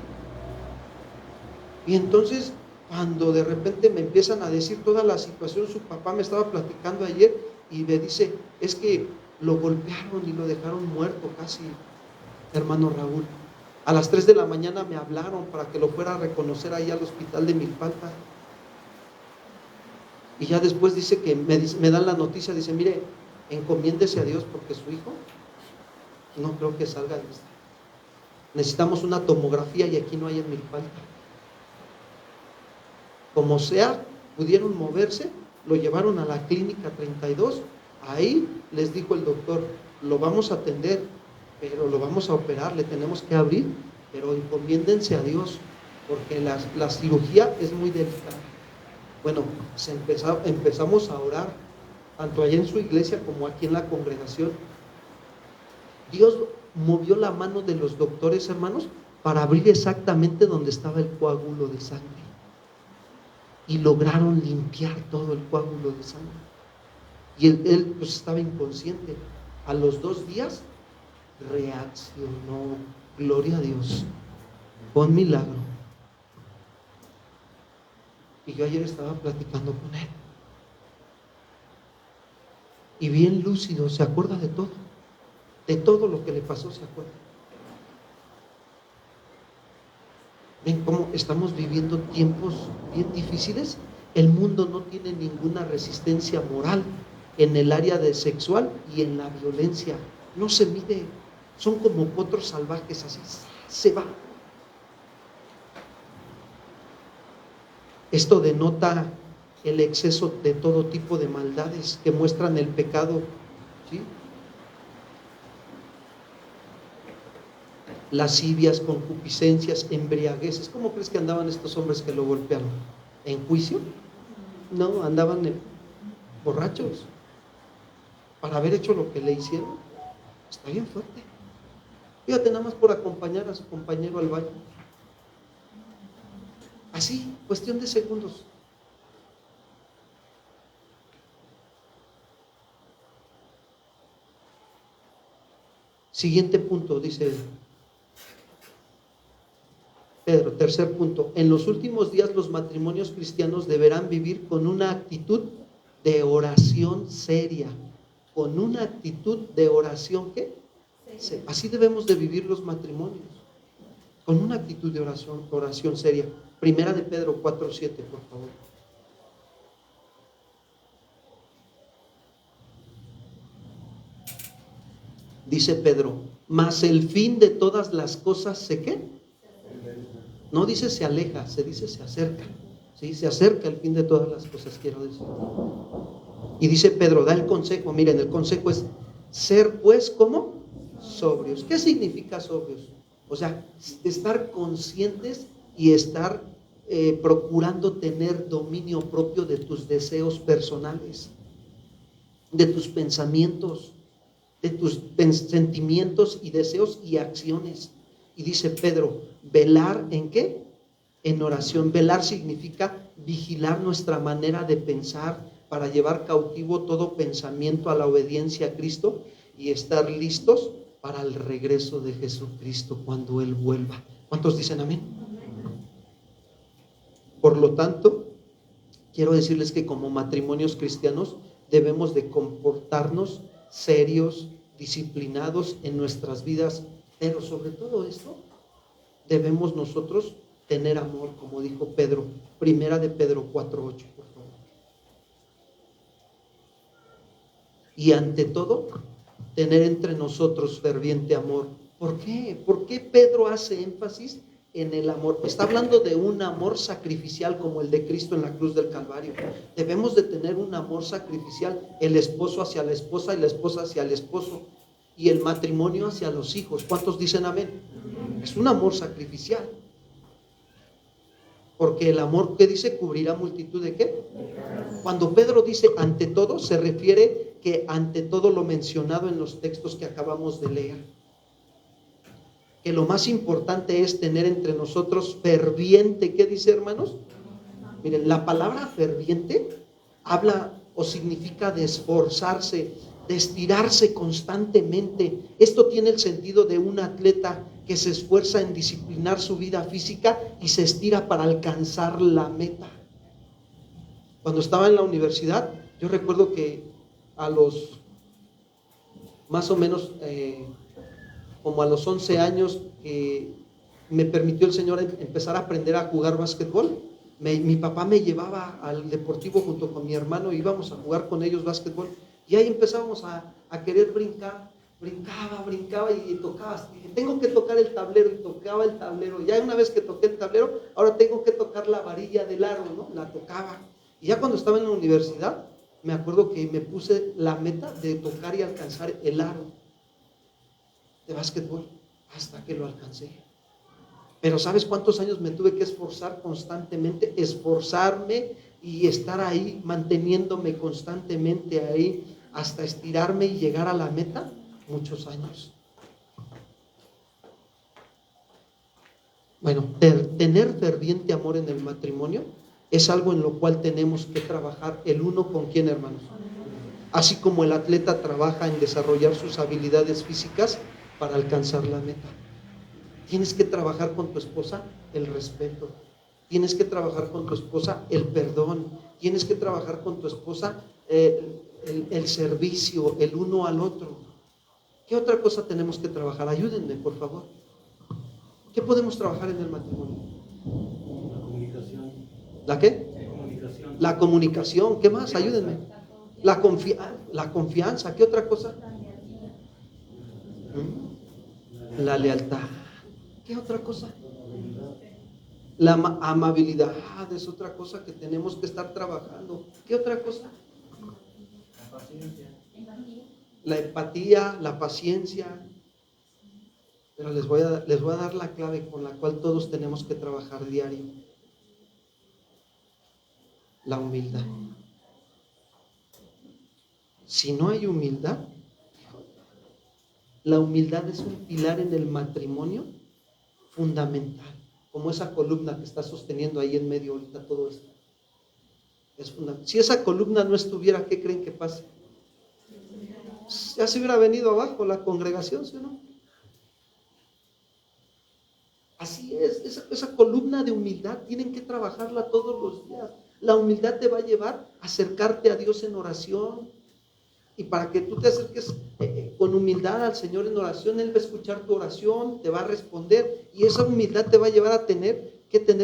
Y entonces, cuando de repente me empiezan a decir toda la situación, su papá me estaba platicando ayer y me dice, es que lo golpearon y lo dejaron muerto casi, hermano Raúl. A las 3 de la mañana me hablaron para que lo fuera a reconocer ahí al hospital de Milpalta. Y ya después dice que me dan la noticia, dice, mire, encomiéndese a Dios porque su hijo no creo que salga de esto. Necesitamos una tomografía y aquí no hay en Milpalta. Como sea, pudieron moverse, lo llevaron a la clínica 32, ahí les dijo el doctor, lo vamos a atender, pero lo vamos a operar, le tenemos que abrir, pero encomiéndense a Dios, porque la cirugía es muy delicada. Bueno, empezamos a orar, tanto allá en su iglesia como aquí en la congregación. Dios movió la mano de los doctores, hermanos, para abrir exactamente donde estaba el coágulo de sangre. Y lograron limpiar todo el coágulo de sangre. Y él pues estaba inconsciente. A los 2 días reaccionó. Gloria a Dios. Fue un milagro. Y yo ayer estaba platicando con él. Y bien lúcido, se acuerda de todo. De todo lo que le pasó se acuerda. ¿Ven cómo estamos viviendo tiempos bien difíciles? El mundo no tiene ninguna resistencia moral en el área de sexual y en la violencia. No se mide. Son como potros salvajes, así se va. Esto denota el exceso de todo tipo de maldades que muestran el pecado, ¿sí? Lascivias, concupiscencias, embriagueces. ¿Cómo crees que andaban estos hombres que lo golpearon? ¿En juicio? No, andaban borrachos para haber hecho lo que le hicieron. Está bien fuerte. Fíjate, nada más por acompañar a su compañero al baño. Así, cuestión de segundos. Siguiente punto, dice Pedro, tercer punto. En los últimos días los matrimonios cristianos deberán vivir con una actitud de oración seria. Con una actitud de oración, ¿qué? Sí. Así debemos de vivir los matrimonios. Con una actitud de oración seria. Primera de Pedro 4:7, por favor. Dice Pedro, mas el fin de todas las cosas, ¿se qué? No dice se aleja, se dice se acerca. ¿Sí? Se acerca el fin de todas las cosas, quiero decir. Y dice Pedro, da el consejo. Miren, el consejo es ser pues, ¿cómo? Sobrios. ¿Qué significa sobrios? O sea, estar conscientes y estar procurando tener dominio propio de tus deseos personales, de tus pensamientos, de tus sentimientos y deseos y acciones. Y dice Pedro, velar ¿en qué? En oración. Velar significa vigilar nuestra manera de pensar para llevar cautivo todo pensamiento a la obediencia a Cristo y estar listos para el regreso de Jesucristo cuando Él vuelva. ¿Cuántos dicen amén? Por lo tanto, quiero decirles que como matrimonios cristianos debemos de comportarnos serios, disciplinados en nuestras vidas, pero sobre todo esto, debemos nosotros tener amor, como dijo Pedro, primera de Pedro 4:8, por favor. Y ante todo, tener entre nosotros ferviente amor. ¿Por qué? ¿Por qué Pedro hace énfasis en el amor? Está hablando de un amor sacrificial como el de Cristo en la cruz del Calvario. Debemos de tener un amor sacrificial, el esposo hacia la esposa y la esposa hacia el esposo, y el matrimonio hacia los hijos. ¿Cuántos dicen amén? Es un amor sacrificial. Porque el amor, ¿qué dice? Cubrirá multitud de ¿qué? Cuando Pedro dice ante todo, se refiere que ante todo lo mencionado en los textos que acabamos de leer. Que lo más importante es tener entre nosotros ferviente, ¿qué dice, hermanos? Miren, la palabra ferviente habla o significa de esforzarse, de estirarse constantemente. Esto tiene el sentido de un atleta que se esfuerza en disciplinar su vida física y se estira para alcanzar la meta. Cuando estaba en la universidad, yo recuerdo que a los más o menos como a los 11 años que me permitió el Señor empezar a aprender a jugar básquetbol, mi papá me llevaba al deportivo junto con mi hermano, íbamos a jugar con ellos básquetbol, y ahí empezábamos a querer brincar, brincaba y tocaba. Dije, tengo que tocar el tablero, y tocaba el tablero. Ya una vez que toqué el tablero, ahora tengo que tocar la varilla del aro, ¿no? La tocaba. Y ya cuando estaba en la universidad, me acuerdo que me puse la meta de tocar y alcanzar el aro de básquetbol, hasta que lo alcancé. Pero ¿sabes cuántos años me tuve que esforzar constantemente? Esforzarme y estar ahí, manteniéndome constantemente ahí, hasta estirarme y llegar a la meta. Muchos años. Bueno, tener ferviente amor en el matrimonio es algo en lo cual tenemos que trabajar el uno con quién, hermanos. Así como el atleta trabaja en desarrollar sus habilidades físicas para alcanzar la meta. Tienes que trabajar con tu esposa el respeto. Tienes que trabajar con tu esposa el perdón. Tienes que trabajar con tu esposa el servicio, el uno al otro. ¿Qué otra cosa tenemos que trabajar? Ayúdenme, por favor. ¿Qué podemos trabajar en el matrimonio? La comunicación. ¿La qué? La comunicación. La comunicación. ¿Qué más? Ayúdenme. La confianza. ¿Qué otra cosa? La lealtad. ¿Qué otra cosa? La amabilidad es otra cosa que tenemos que estar trabajando. ¿Qué otra cosa? La paciencia. La empatía, la paciencia. Pero les voy a dar la clave con la cual todos tenemos que trabajar diario. La humildad. Si no hay humildad, la humildad es un pilar en el matrimonio fundamental, como esa columna que está sosteniendo ahí en medio ahorita todo esto. Es fundamental. Si esa columna no estuviera, ¿qué creen que pase? Ya se hubiera venido abajo la congregación, ¿sí o no? Así es, esa columna de humildad tienen que trabajarla todos los días. La humildad te va a llevar a acercarte a Dios en oración. Y para que tú te acerques con humildad al Señor en oración, Él va a escuchar tu oración, te va a responder, y esa humildad te va a llevar a tener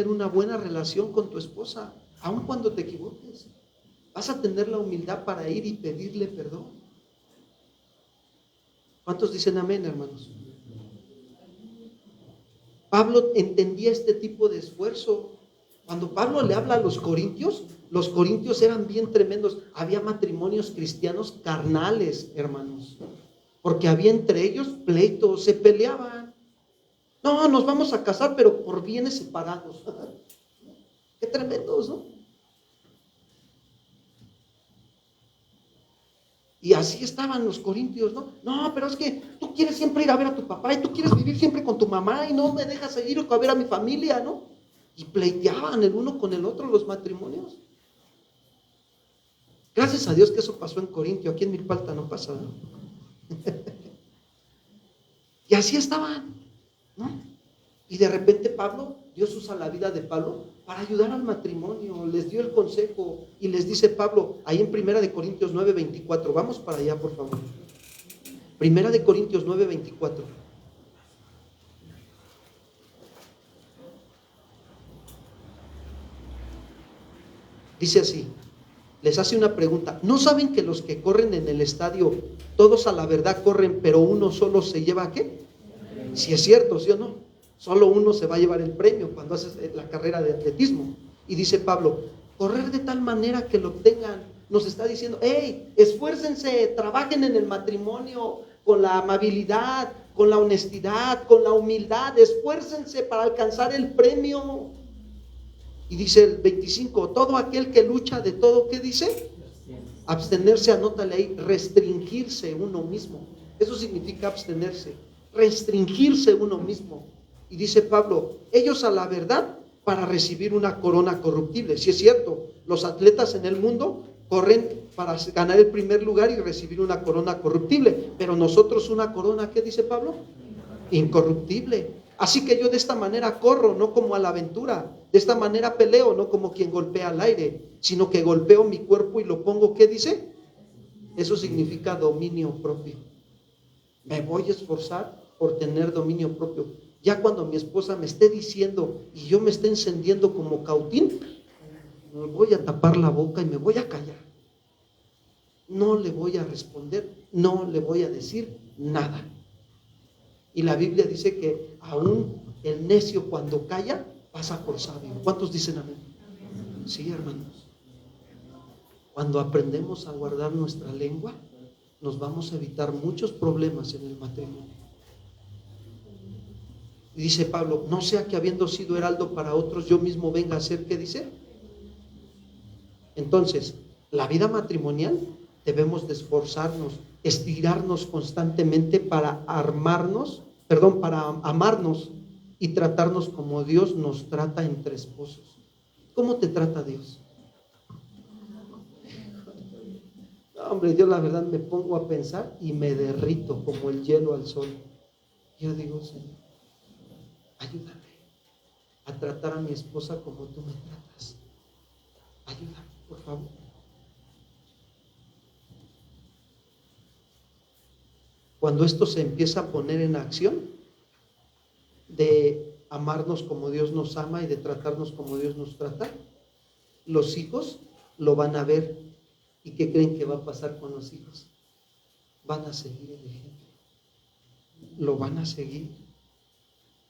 una buena relación con tu esposa, aun cuando te equivoques. Vas a tener la humildad para ir y pedirle perdón. ¿Cuántos dicen amén, hermanos? Pablo entendía este tipo de esfuerzo. Cuando Pablo le habla a los corintios eran bien tremendos. Había matrimonios cristianos carnales, hermanos, porque había entre ellos pleitos, se peleaban. No, nos vamos a casar, pero por bienes separados. Qué tremendos, ¿no? Y así estaban los corintios, ¿no? No, pero es que tú quieres siempre ir a ver a tu papá y tú quieres vivir siempre con tu mamá y no me dejas ir a ver a mi familia, ¿no? Y pleiteaban el uno con el otro los matrimonios. Gracias a Dios que eso pasó en Corintio. Aquí en Milpalta no pasa, ¿no? Y así estaban, ¿no? Y de repente Dios usa la vida de Pablo para ayudar al matrimonio. Les dio el consejo y les dice Pablo, ahí en 1 Corintios 9:24, vamos para allá por favor. 1 Corintios 9:24. Dice así, les hace una pregunta. ¿No saben que los que corren en el estadio, todos a la verdad corren, pero uno solo se lleva qué? Si es cierto, ¿sí o no? Solo uno se va a llevar el premio cuando haces la carrera de atletismo. Y dice Pablo, correr de tal manera que lo obtengan. Nos está diciendo, hey, esfuércense, trabajen en el matrimonio con la amabilidad, con la honestidad, con la humildad, esfuércense para alcanzar el premio. Y dice el 25, todo aquel que lucha de todo, ¿qué dice? Abstenerse, anótale ahí, restringirse uno mismo. Eso significa abstenerse, restringirse uno mismo. Y dice Pablo, ellos a la verdad para recibir una corona corruptible. Si es cierto, los atletas en el mundo corren para ganar el primer lugar y recibir una corona corruptible, pero nosotros una corona, ¿qué dice Pablo? Incorruptible. Así que yo de esta manera corro, no como a la aventura. De esta manera peleo, no como quien golpea al aire, sino que golpeo mi cuerpo y lo pongo, ¿qué dice? Eso significa dominio propio. Me voy a esforzar por tener dominio propio. Ya cuando mi esposa me esté diciendo y yo me esté encendiendo como cautín, me voy a tapar la boca y me voy a callar. No le voy a responder, no le voy a decir nada. Y la Biblia dice que aún el necio cuando calla pasa por sabio. ¿Cuántos dicen amén? Sí, hermanos. Cuando aprendemos a guardar nuestra lengua, nos vamos a evitar muchos problemas en el matrimonio. Y dice Pablo, no sea que habiendo sido heraldo para otros, yo mismo venga a ser, ¿qué dice? Entonces, la vida matrimonial debemos de esforzarnos, estirarnos constantemente para para amarnos y tratarnos como Dios nos trata entre esposos. ¿Cómo te trata Dios? No, hombre, yo la verdad me pongo a pensar y me derrito como el hielo al sol. Yo digo, Señor, ayúdame a tratar a mi esposa como tú me tratas. Ayúdame, por favor. Cuando esto se empieza a poner en acción, de amarnos como Dios nos ama y de tratarnos como Dios nos trata, los hijos lo van a ver. ¿Y qué creen que va a pasar con los hijos? Van a seguir el ejemplo. Lo van a seguir.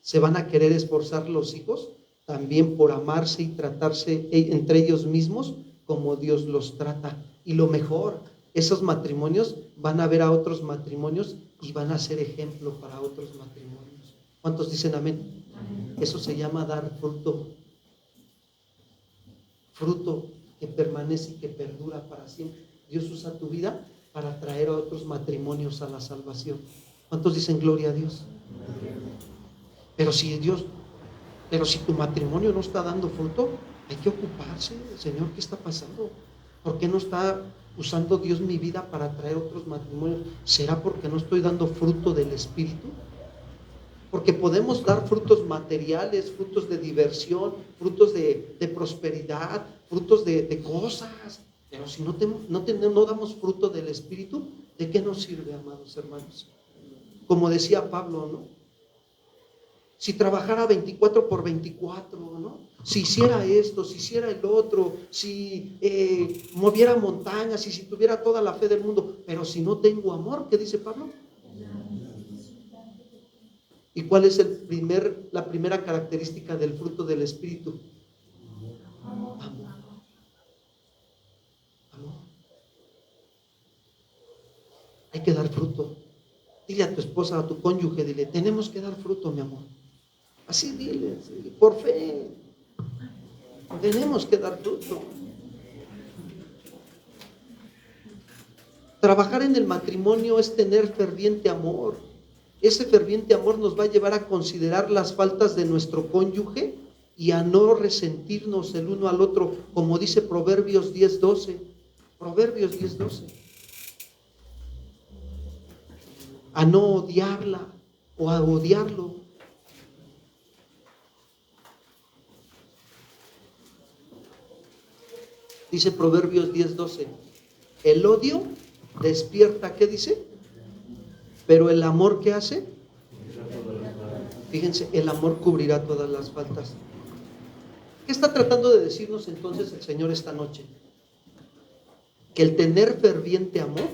Se van a querer esforzar los hijos también por amarse y tratarse entre ellos mismos como Dios los trata. Y lo mejor, esos matrimonios van a ver a otros matrimonios y van a ser ejemplo para otros matrimonios. ¿Cuántos dicen amén? Amén. Eso se llama dar fruto. Fruto que permanece y que perdura para siempre. Dios usa tu vida para traer a otros matrimonios a la salvación. ¿Cuántos dicen gloria a Dios? Pero si tu matrimonio no está dando fruto, hay que ocuparse. Señor, ¿qué está pasando? ¿Por qué no está usando Dios mi vida para traer otros matrimonios? ¿Será porque no estoy dando fruto del Espíritu? Porque podemos dar frutos materiales, frutos de diversión, frutos de prosperidad, frutos de cosas, pero si no damos fruto del Espíritu, ¿de qué nos sirve, amados hermanos? Como decía Pablo, ¿no? Si trabajara 24/24, ¿no? Si hiciera esto, si hiciera el otro, si moviera montañas y si tuviera toda la fe del mundo, pero si no tengo amor, ¿qué dice Pablo? ¿Y cuál es la primera característica del fruto del Espíritu? Amor. Amor. Hay que dar fruto. Dile a tu esposa, a tu cónyuge, dile, tenemos que dar fruto, mi amor. Así dile, por fe. Tenemos que dar fruto. Trabajar en el matrimonio es tener ferviente amor. Ese ferviente amor nos va a llevar a considerar las faltas de nuestro cónyuge y a no resentirnos el uno al otro, como dice Proverbios 10:12. Proverbios 10:12. A no odiarla o a odiarlo. Dice Proverbios 10:12, el odio despierta, ¿qué dice? Pero el amor, ¿qué hace? Fíjense, el amor cubrirá todas las faltas. ¿Qué está tratando de decirnos entonces el Señor esta noche? Que el tener ferviente amor,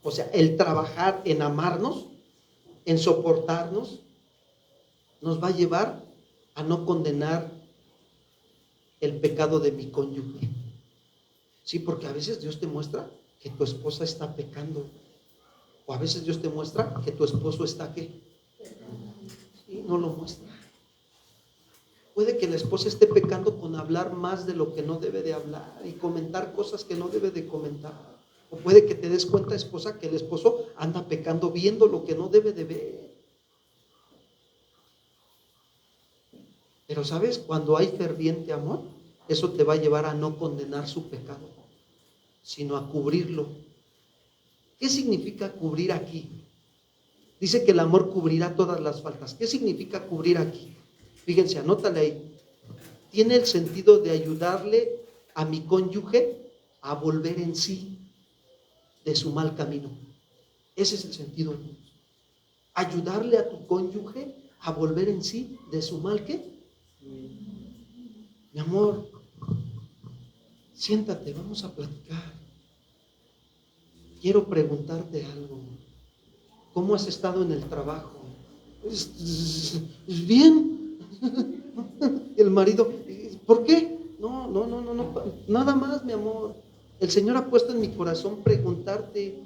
o sea, el trabajar en amarnos, en soportarnos, nos va a llevar a no condenar el pecado de mi cónyuge. Sí, porque a veces Dios te muestra que tu esposa está pecando, o a veces Dios te muestra que tu esposo está ¿qué? Sí, no lo muestra. Puede que la esposa esté pecando con hablar más de lo que no debe de hablar y comentar cosas que no debe de comentar. O puede que te des cuenta, esposa, que el esposo anda pecando viendo lo que no debe de ver. Pero ¿sabes? Cuando hay ferviente amor, eso te va a llevar a no condenar su pecado, sino a cubrirlo. ¿Qué significa cubrir aquí? Dice que el amor cubrirá todas las faltas. ¿Qué significa cubrir aquí? Fíjense, anótale ahí. Tiene el sentido de ayudarle a mi cónyuge a volver en sí de su mal camino. Ese es el sentido. Ayudarle a tu cónyuge a volver en sí de su mal ¿qué? Mi amor, siéntate, vamos a platicar. Quiero preguntarte algo. ¿Cómo has estado en el trabajo? Bien. El marido, ¿por qué? No, nada más, mi amor. El Señor ha puesto en mi corazón preguntarte.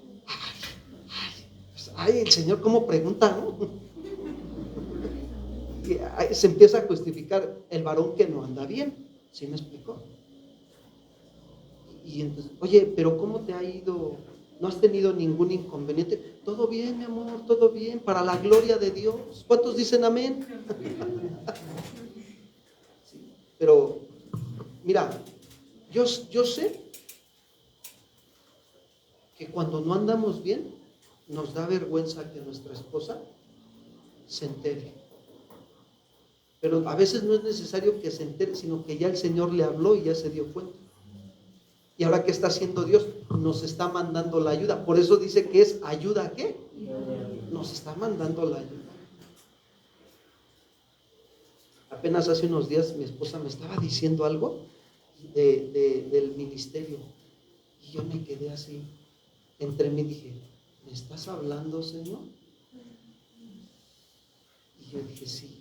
Ay, el Señor cómo pregunta, ¿no? Y se empieza a justificar el varón que no anda bien. ¿Sí me explicó? Y entonces, oye, pero ¿cómo te ha ido? ¿No has tenido ningún inconveniente? Todo bien, mi amor, todo bien, para la gloria de Dios. ¿Cuántos dicen amén? Sí, pero, mira, yo sé que cuando no andamos bien, nos da vergüenza que nuestra esposa se entere. Pero a veces no es necesario que se entere, sino que ya el Señor le habló y ya se dio cuenta. Y ahora, ¿qué está haciendo Dios? Nos está mandando la ayuda. Por eso dice que es ayuda, ¿qué? Nos está mandando la ayuda. Apenas hace unos días mi esposa me estaba diciendo algo del ministerio. Y yo me quedé así. Entre mí dije, ¿me estás hablando, Señor? Y yo dije, sí.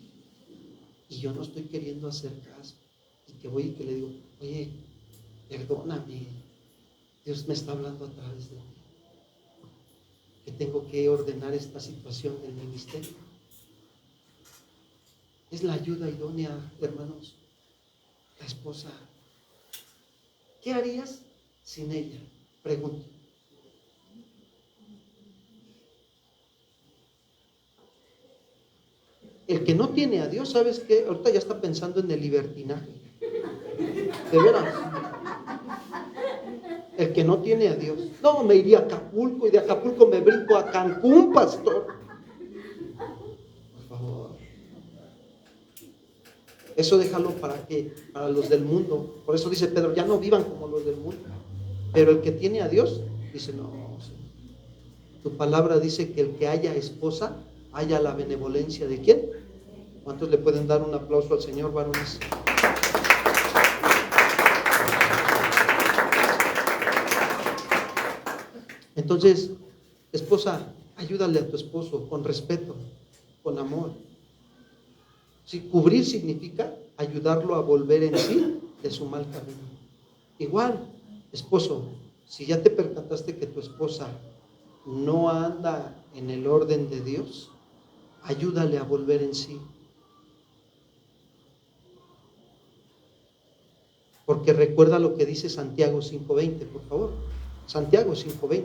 Y yo no estoy queriendo hacer caso. Y que voy y que le digo, oye, perdóname, Dios me está hablando a través de ti, que tengo que ordenar esta situación del ministerio. Es la ayuda idónea, hermanos. La esposa. ¿Qué harías sin ella? Pregunto. El que no tiene a Dios, ¿sabes qué? Ahorita ya está pensando en el libertinaje. De veras. El que no tiene a Dios. No, me iría a Acapulco y de Acapulco me brinco a Cancún, pastor. Por favor. Eso déjalo para los del mundo. Por eso dice Pedro, ya no vivan como los del mundo. Pero el que tiene a Dios, dice, no, tu palabra dice que el que haya esposa, haya la benevolencia de ¿quién? ¿Cuántos le pueden dar un aplauso al Señor, varones? Entonces, esposa, ayúdale a tu esposo con respeto, con amor. Si cubrir significa ayudarlo a volver en sí de su mal camino. Igual, esposo, si ya te percataste que tu esposa no anda en el orden de Dios, ayúdale a volver en sí. Porque recuerda lo que dice Santiago 5:20, por favor. Santiago 5:20.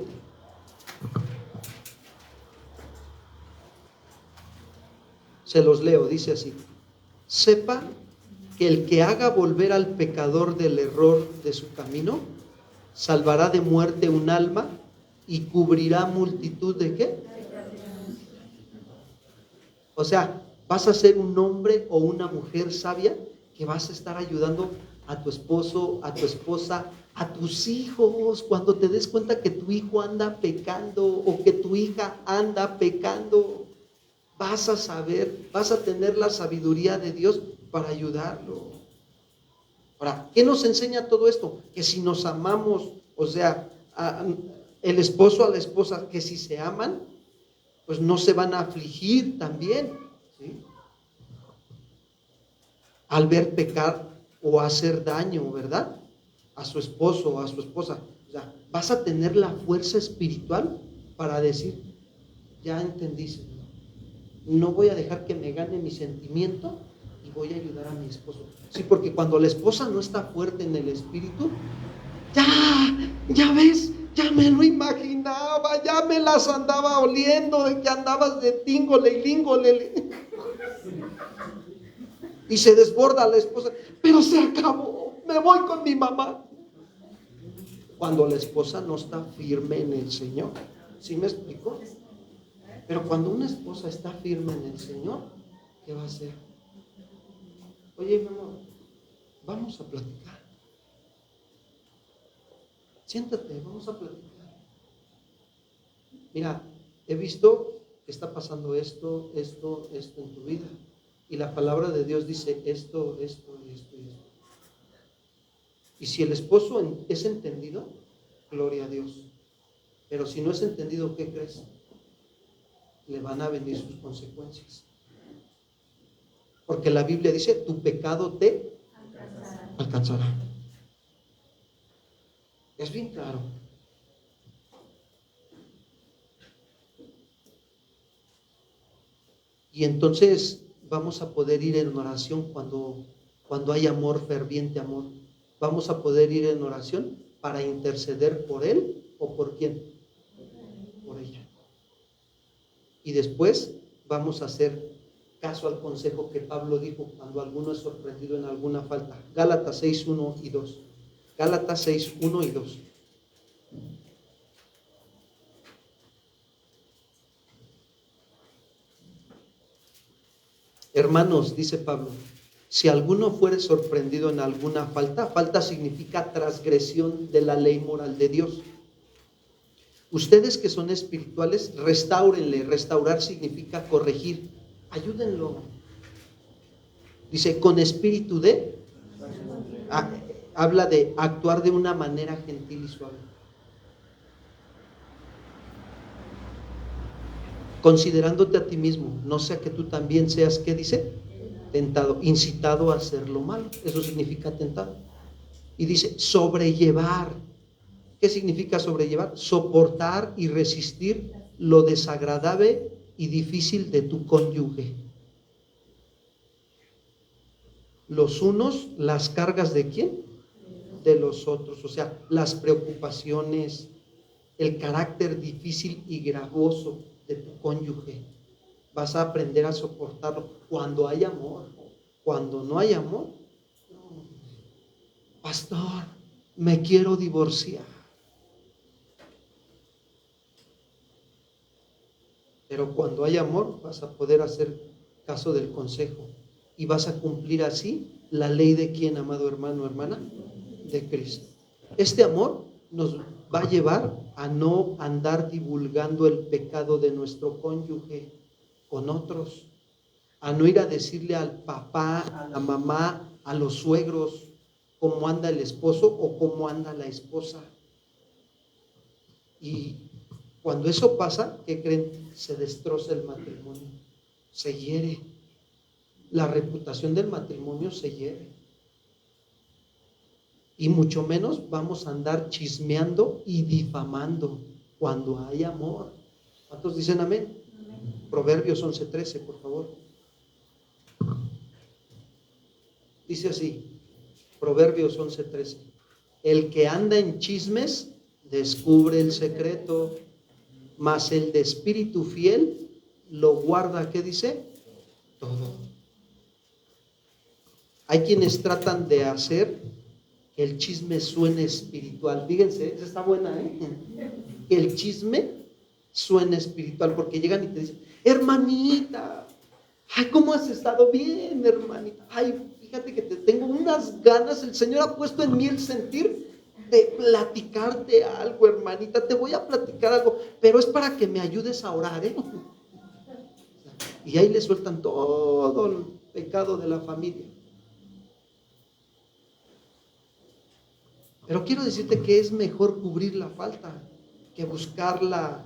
Se los leo, dice así: sepa que el que haga volver al pecador del error de su camino, salvará de muerte un alma y cubrirá multitud de ¿qué? O sea, vas a ser un hombre o una mujer sabia que vas a estar ayudando a tu esposo, a tu esposa a tus hijos, cuando te des cuenta que tu hijo anda pecando o que tu hija anda pecando, vas a saber, vas a tener la sabiduría de Dios para ayudarlo. Ahora, ¿qué nos enseña todo esto? Que si nos amamos, o sea, el esposo a la esposa, que si se aman, pues no se van a afligir también, ¿sí? Al ver pecar o hacer daño, ¿verdad? A su esposo o a su esposa. O sea, vas a tener la fuerza espiritual para decir, ya entendí, Señor, no voy a dejar que me gane mi sentimiento y voy a ayudar a mi esposo. Sí, porque cuando la esposa no está fuerte en el espíritu, ya ves, ya me lo imaginaba, ya me las andaba oliendo de que andabas de tíngole y língole. Y se desborda la esposa, pero se acabó, me voy con mi mamá. Cuando la esposa no está firme en el Señor, ¿sí me explico? Pero cuando una esposa está firme en el Señor, ¿qué va a hacer? Oye, mi amor, vamos a platicar. Siéntate, vamos a platicar. Mira, he visto que está pasando esto en tu vida. Y la palabra de Dios dice esto. Y si el esposo es entendido, gloria a Dios. Pero si no es entendido, ¿qué crees? Le van a venir sus consecuencias. Porque la Biblia dice, tu pecado te alcanzará. Es bien claro. Y entonces vamos a poder ir en oración cuando hay amor, ferviente amor. Vamos a poder ir en oración para interceder por él o por quién. Por ella. Y después vamos a hacer caso al consejo que Pablo dijo cuando alguno es sorprendido en alguna falta. Gálatas 6:1 y 2. Gálatas 6:1 y 2. Hermanos, dice Pablo, si alguno fuere sorprendido en alguna falta significa transgresión de la ley moral de Dios. Ustedes que son espirituales, restáurenle. Restaurar significa corregir. Ayúdenlo. Dice, con espíritu de... habla de actuar de una manera gentil y suave. Considerándote a ti mismo, no sea que tú también seas, ¿qué dice? Tentado, incitado a hacer lo malo. Eso significa tentado. Y dice, sobrellevar. ¿Qué significa sobrellevar? Soportar y resistir lo desagradable y difícil de tu cónyuge. Los unos, las cargas ¿de quién? De los otros. O sea, las preocupaciones, el carácter difícil y gravoso de tu cónyuge. Vas a aprender a soportarlo cuando hay amor. Cuando no hay amor, no. Pastor, me quiero divorciar. Pero cuando hay amor, vas a poder hacer caso del consejo y vas a cumplir así la ley de ¿quién, amado hermano, hermana? De Cristo. Este amor nos va a llevar a no andar divulgando el pecado de nuestro cónyuge con otros, a no ir a decirle al papá, a la mamá, a los suegros cómo anda el esposo o cómo anda la esposa. Y cuando eso pasa, ¿qué creen? Se destroza el matrimonio, se hiere. La reputación del matrimonio se hiere. Y mucho menos vamos a andar chismeando y difamando cuando hay amor. ¿Cuántos dicen amén? Amén. Proverbios 11:13, por favor. Dice así, Proverbios 11:13. El que anda en chismes descubre el secreto, mas el de espíritu fiel lo guarda, ¿qué dice? Todo. Hay quienes tratan de hacer que el chisme suene espiritual. Fíjense, esa está buena, ¿eh? Que el chisme suene espiritual, porque llegan y te dicen, hermanita, ay, ¿cómo has estado? Bien, hermanita. Ay, fíjate que te tengo unas ganas, el Señor ha puesto en mí el sentir de platicarte algo, hermanita, te voy a platicar algo, pero es para que me ayudes a orar, ¿eh? Y ahí le sueltan todo el pecado de la familia. Pero quiero decirte que es mejor cubrir la falta que buscar la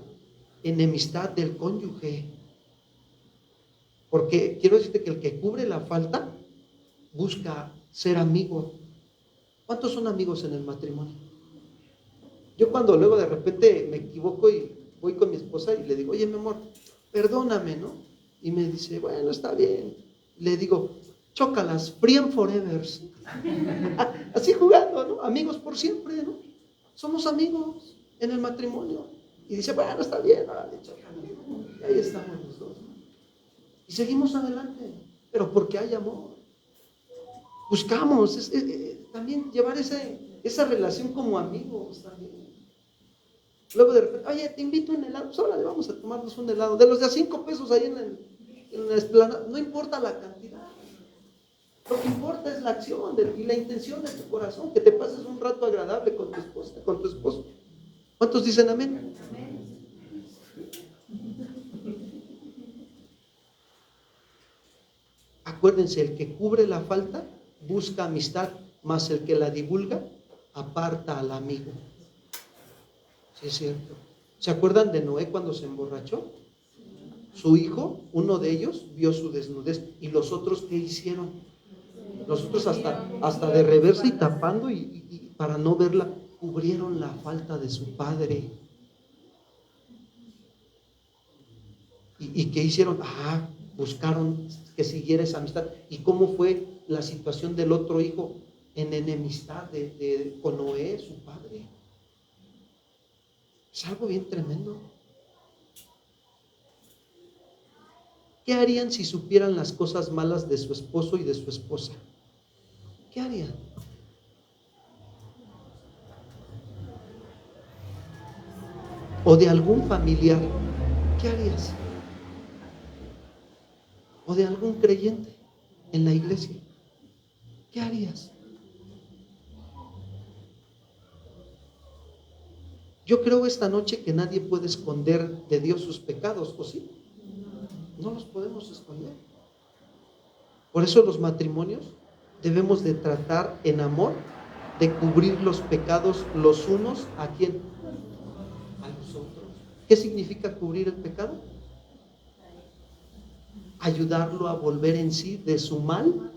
enemistad del cónyuge. Porque quiero decirte que el que cubre la falta busca ser amigo. ¿Cuántos son amigos en el matrimonio? Yo cuando luego de repente me equivoco y voy con mi esposa y le digo, oye mi amor, perdóname, ¿no? Y me dice, bueno, está bien. Le digo, chócalas, friend forever. Así jugando, ¿no? Amigos por siempre, ¿no? Somos amigos en el matrimonio. Y dice, bueno, está bien, órale, chócalas. Y ahí estamos los dos. Y seguimos adelante, pero porque hay amor. Buscamos también llevar esa relación como amigos también. Luego de repente, oye, te invito a un helado, pues ahora le vamos a tomarnos un helado. De los de a 5 pesos ahí en la esplanada, no importa la cantidad. Lo que importa es la acción y la intención de tu corazón, que te pases un rato agradable con tu esposa, con tu esposo. ¿Cuántos dicen amén? Acuérdense, el que cubre la falta busca amistad, mas el que la divulga aparta al amigo. Sí, es cierto. ¿Se acuerdan de Noé cuando se emborrachó? Su hijo, uno de ellos, vio su desnudez. ¿Y los otros qué hicieron? Los otros hasta de reversa y tapando y para no verla, cubrieron la falta de su padre. ¿Y qué hicieron? Buscaron que siguiera esa amistad. ¿Y cómo fue la situación del otro hijo? En enemistad con Noé, su padre. Es algo bien tremendo. ¿Qué harían si supieran las cosas malas de su esposo y de su esposa? ¿Qué harían? O de algún familiar, ¿qué harías? O de algún creyente en la iglesia, ¿qué harías? Yo creo esta noche que nadie puede esconder de Dios sus pecados, ¿o sí? No los podemos esconder. Por eso los matrimonios debemos de tratar en amor de cubrir los pecados los unos a quién, a los otros. ¿Qué significa cubrir el pecado? Ayudarlo a volver en sí de su mal.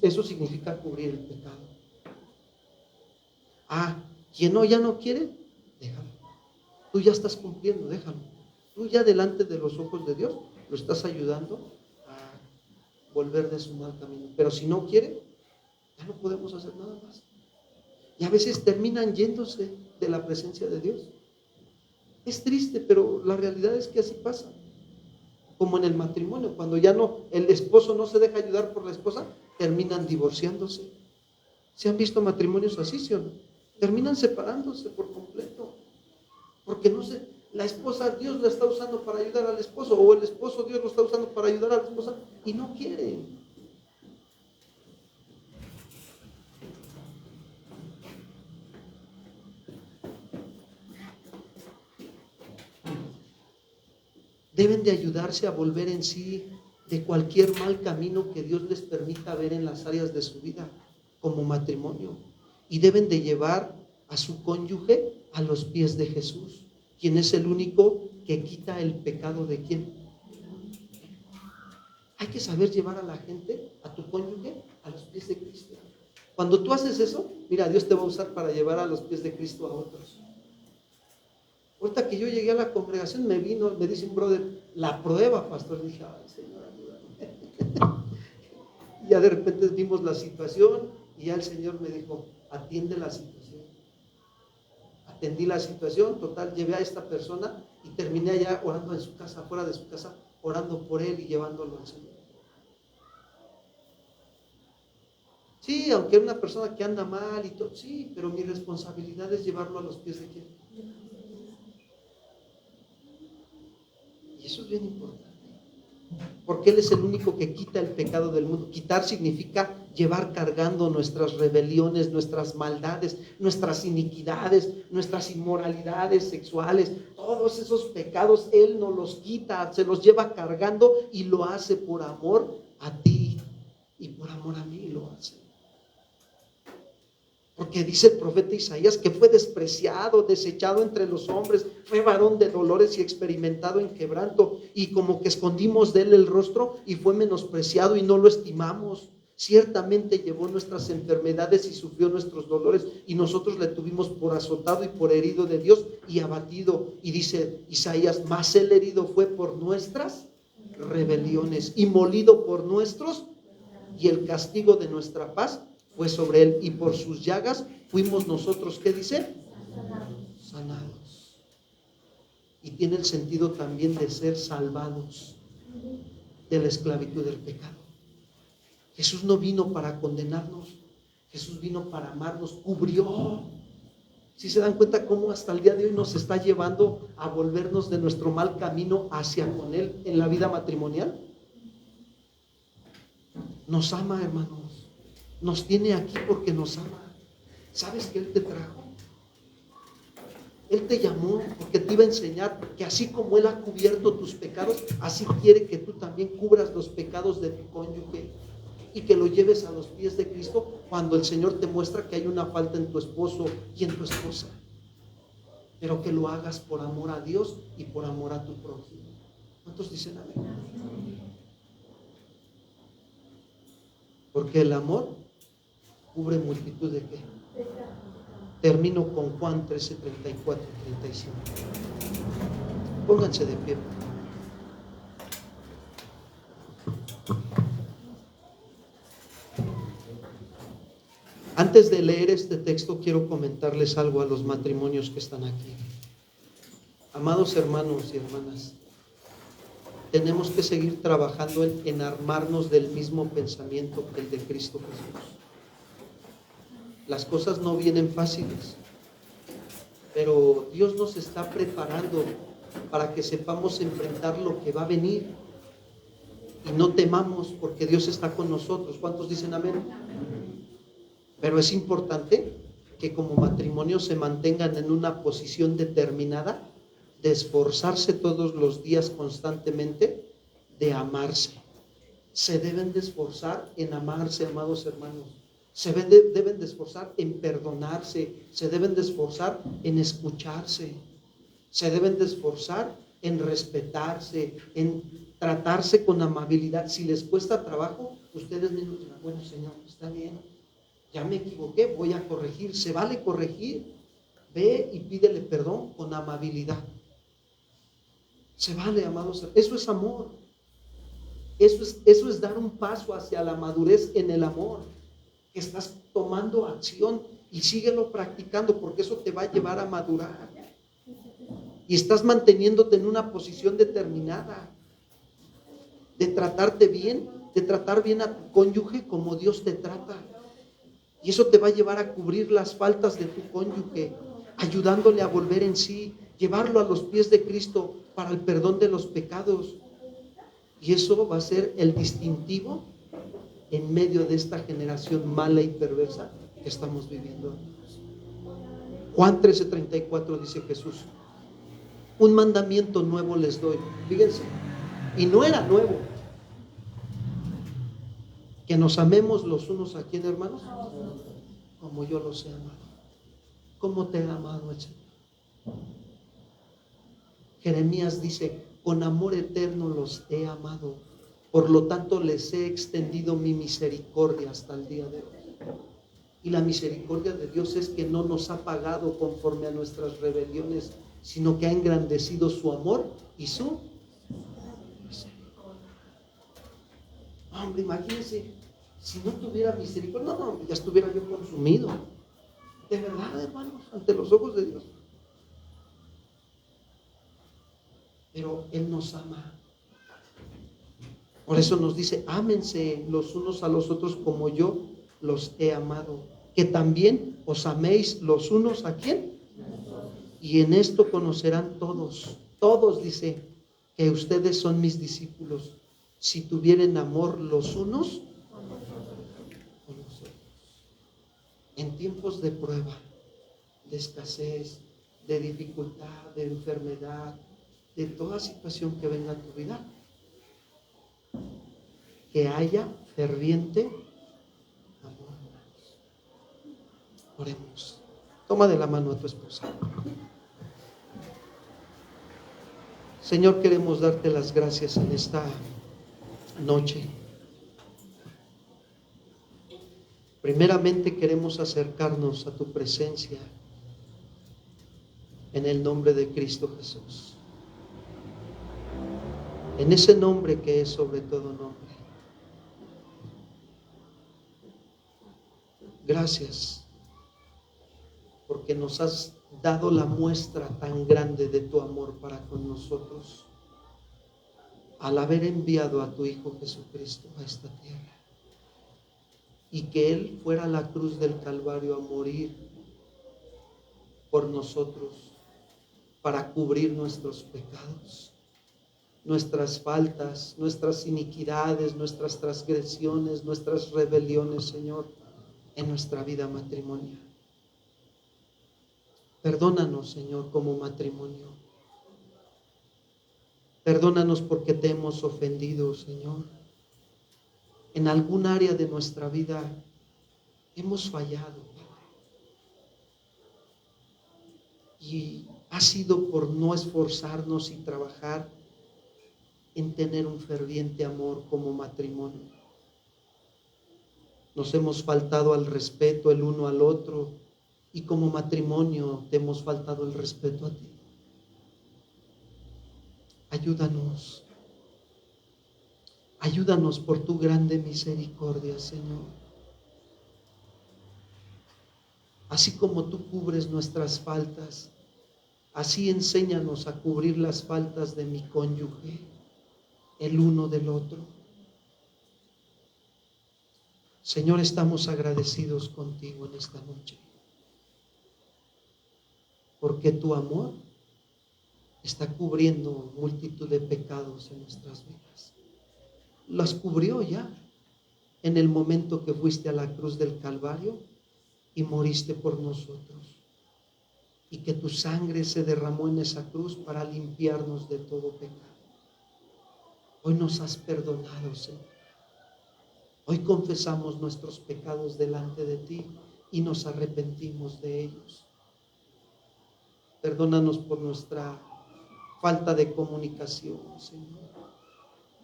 Eso significa cubrir el pecado. Quien ya no quiere, déjalo. Tú ya estás cumpliendo, déjalo. Tú ya delante de los ojos de Dios lo estás ayudando a volver de su mal camino. Pero si no quiere, ya no podemos hacer nada más. Y a veces terminan yéndose de la presencia de Dios. Es triste, pero la realidad es que así pasa. Como en el matrimonio, cuando ya no, el esposo no se deja ayudar por la esposa, terminan divorciándose. ¿Se han visto matrimonios así, sí o no? Terminan separándose por completo. Porque la esposa Dios la está usando para ayudar al esposo, o el esposo Dios lo está usando para ayudar a la esposa, y no quiere. Deben de ayudarse a volver en sí de cualquier mal camino que Dios les permita ver en las áreas de su vida como matrimonio. Y deben de llevar a su cónyuge a los pies de Jesús, quien es el único que quita el pecado de quién. Hay que saber llevar a la gente, a tu cónyuge, a los pies de Cristo. Cuando tú haces eso, mira, Dios te va a usar para llevar a los pies de Cristo a otros. Ahorita que yo llegué a la congregación, me dice un brother, la prueba, pastor. Dije, ay, Señor, ayúdame. Y ya de repente vimos la situación y ya el Señor me dijo, atiende la situación. Atendí la situación, total, llevé a esta persona y terminé allá orando en su casa, fuera de su casa, orando por él y llevándolo al Señor. Sí, aunque es una persona que anda mal y todo, sí, pero mi responsabilidad es llevarlo a los pies de quién. Y eso es bien importante, porque Él es el único que quita el pecado del mundo. Quitar significa llevar cargando nuestras rebeliones, nuestras maldades, nuestras iniquidades, nuestras inmoralidades sexuales, todos esos pecados Él nos los quita, se los lleva cargando y lo hace por amor a ti y por amor a mí lo hace. Porque dice el profeta Isaías que fue despreciado, desechado entre los hombres, fue varón de dolores y experimentado en quebranto, y como que escondimos de él el rostro y fue menospreciado y no lo estimamos. Ciertamente llevó nuestras enfermedades y sufrió nuestros dolores, y nosotros le tuvimos por azotado y por herido de Dios y abatido. Y dice Isaías, mas él herido fue por nuestras rebeliones y molido por nuestros, y el castigo de nuestra paz fue sobre él, y por sus llagas fuimos nosotros, ¿qué dice? Sanados. Y tiene el sentido también de ser salvados de la esclavitud del pecado. Jesús no vino para condenarnos, Jesús vino para amarnos, cubrió. ¿Sí se dan cuenta cómo hasta el día de hoy nos está llevando a volvernos de nuestro mal camino hacia con Él en la vida matrimonial? Nos ama, hermanos. Nos tiene aquí porque nos ama. ¿Sabes que Él te trajo? Él te llamó porque te iba a enseñar que así como Él ha cubierto tus pecados, así quiere que tú también cubras los pecados de tu cónyuge y que lo lleves a los pies de Cristo cuando el Señor te muestra que hay una falta en tu esposo y en tu esposa. Pero que lo hagas por amor a Dios y por amor a tu prójimo. ¿Cuántos dicen amén? Porque el amor cubre multitud de qué. Termino con Juan 13, 34, 35. Pónganse de pie. Antes de leer este texto, quiero comentarles algo a los matrimonios que están aquí. Amados hermanos y hermanas, tenemos que seguir trabajando en armarnos del mismo pensamiento que el de Cristo Jesús. Las cosas no vienen fáciles, pero Dios nos está preparando para que sepamos enfrentar lo que va a venir y no temamos porque Dios está con nosotros. ¿Cuántos dicen amén? Pero es importante que como matrimonio se mantengan en una posición determinada de esforzarse todos los días constantemente, de amarse. Se deben de esforzar en amarse, amados hermanos. Se deben de esforzar en perdonarse, se deben de esforzar en escucharse, se deben de esforzar en respetarse, en tratarse con amabilidad. Si les cuesta trabajo, ustedes mismos dirán, bueno, Señor, está bien, ya me equivoqué, voy a corregir. Se vale corregir. Ve y pídele perdón con amabilidad. Se vale, amados. Eso es amor. Eso es dar un paso hacia la madurez en el amor. Estás tomando acción y síguelo practicando porque eso te va a llevar a madurar. Y estás manteniéndote en una posición determinada de tratarte bien, de tratar bien a tu cónyuge como Dios te trata. Y eso te va a llevar a cubrir las faltas de tu cónyuge, ayudándole a volver en sí, llevarlo a los pies de Cristo para el perdón de los pecados. Y eso va a ser el distintivo en medio de esta generación mala y perversa que estamos viviendo. Juan 13:34 dice Jesús: un mandamiento nuevo les doy. Fíjense, y no era nuevo. Que nos amemos los unos a quien, hermanos, como yo los he amado. ¿Cómo te ha amado el Señor? Jeremías dice: con amor eterno los he amado, por lo tanto les he extendido mi misericordia hasta el día de hoy. Y la misericordia de Dios es que no nos ha pagado conforme a nuestras rebeliones, sino que ha engrandecido su amor y su misericordia. Hombre, imagínense, si no tuviera misericordia, no, ya estuviera yo consumido. De verdad, hermanos, ante los ojos de Dios. Pero Él nos ama. Por eso nos dice: ámense los unos a los otros como yo los he amado. Que también os améis los unos a ¿quién? Y en esto conocerán todos dice, que ustedes son mis discípulos, si tuvieren amor los unos con en tiempos de prueba, de escasez, de dificultad, de enfermedad, de toda situación que venga a tu vida, que haya ferviente amor. Oremos. Toma de la mano a tu esposa. Señor, queremos darte las gracias en esta noche. Primeramente queremos acercarnos a tu presencia en el nombre de Cristo Jesús. En ese nombre que es sobre todo nombre. Gracias porque nos has dado la muestra tan grande de tu amor para con nosotros al haber enviado a tu Hijo Jesucristo a esta tierra y que Él fuera a la cruz del Calvario a morir por nosotros para cubrir nuestros pecados, nuestras faltas, nuestras iniquidades, nuestras transgresiones, nuestras rebeliones, Señor, en nuestra vida matrimonial. Perdónanos, Señor, como matrimonio. Perdónanos porque te hemos ofendido, Señor. En algún área de nuestra vida hemos fallado, Padre. Y ha sido por no esforzarnos y trabajar en tener un ferviente amor como matrimonio. Nos hemos faltado al respeto el uno al otro y como matrimonio te hemos faltado el respeto a ti. Ayúdanos. Ayúdanos por tu grande misericordia, Señor. Así como tú cubres nuestras faltas, así enséñanos a cubrir las faltas de mi cónyuge, el uno del otro. Señor, estamos agradecidos contigo en esta noche, porque tu amor está cubriendo multitud de pecados en nuestras vidas. Las cubrió ya en el momento que fuiste a la cruz del Calvario y moriste por nosotros, y que tu sangre se derramó en esa cruz para limpiarnos de todo pecado. Hoy nos has perdonado, Señor. Hoy confesamos nuestros pecados delante de ti y nos arrepentimos de ellos. Perdónanos por nuestra falta de comunicación, Señor.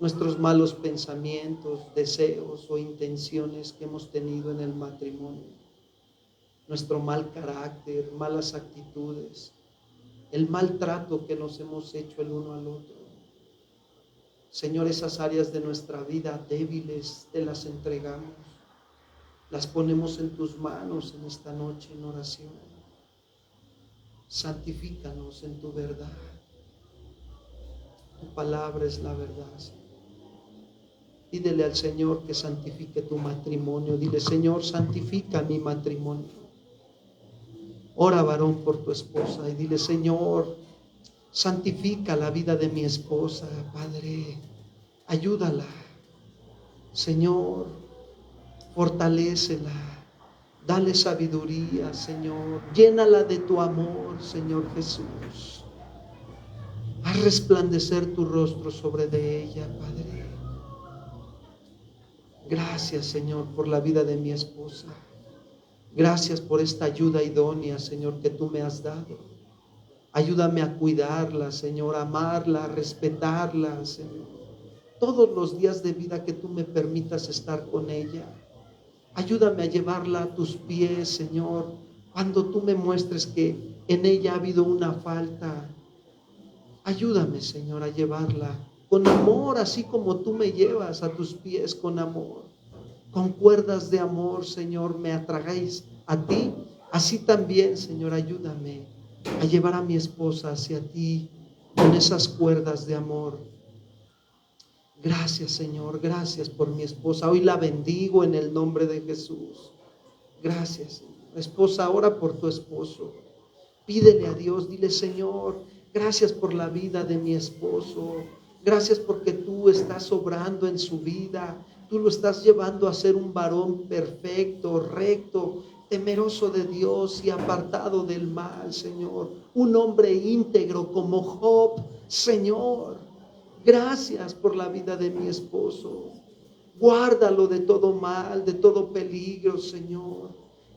Nuestros malos pensamientos, deseos o intenciones que hemos tenido en el matrimonio. Nuestro mal carácter, malas actitudes, el maltrato que nos hemos hecho el uno al otro. Señor, esas áreas de nuestra vida débiles te las entregamos. Las ponemos en tus manos en esta noche en oración. Santifícanos en tu verdad. Tu palabra es la verdad, Señor. Pídele al Señor que santifique tu matrimonio. Dile, Señor, santifica mi matrimonio. Ora, varón, por tu esposa y dile, Señor, santifica la vida de mi esposa, Padre. Ayúdala. Señor, fortalécela. Dale sabiduría, Señor. Llénala de tu amor, Señor Jesús. Haz resplandecer tu rostro sobre de ella, Padre. Gracias, Señor, por la vida de mi esposa. Gracias por esta ayuda idónea, Señor, que tú me has dado. Ayúdame a cuidarla, Señor, a amarla, a respetarla, Señor. Todos los días de vida que tú me permitas estar con ella. Ayúdame a llevarla a tus pies, Señor, cuando tú me muestres que en ella ha habido una falta. Ayúdame, Señor, a llevarla con amor, así como tú me llevas a tus pies con amor. Con cuerdas de amor, Señor, me atragáis a ti. Así también, Señor, ayúdame a llevar a mi esposa hacia ti con esas cuerdas de amor. Gracias, Señor, gracias por mi esposa. Hoy la bendigo en el nombre de Jesús. Gracias, Señor. Esposa, ora por tu esposo. Pídele a Dios, dile, Señor, gracias por la vida de mi esposo. Gracias porque tú estás obrando en su vida. Tú lo estás llevando a ser un varón perfecto, recto, temeroso de Dios y apartado del mal, Señor. Un hombre íntegro como Job, Señor. Gracias por la vida de mi esposo. Guárdalo de todo mal, de todo peligro, Señor.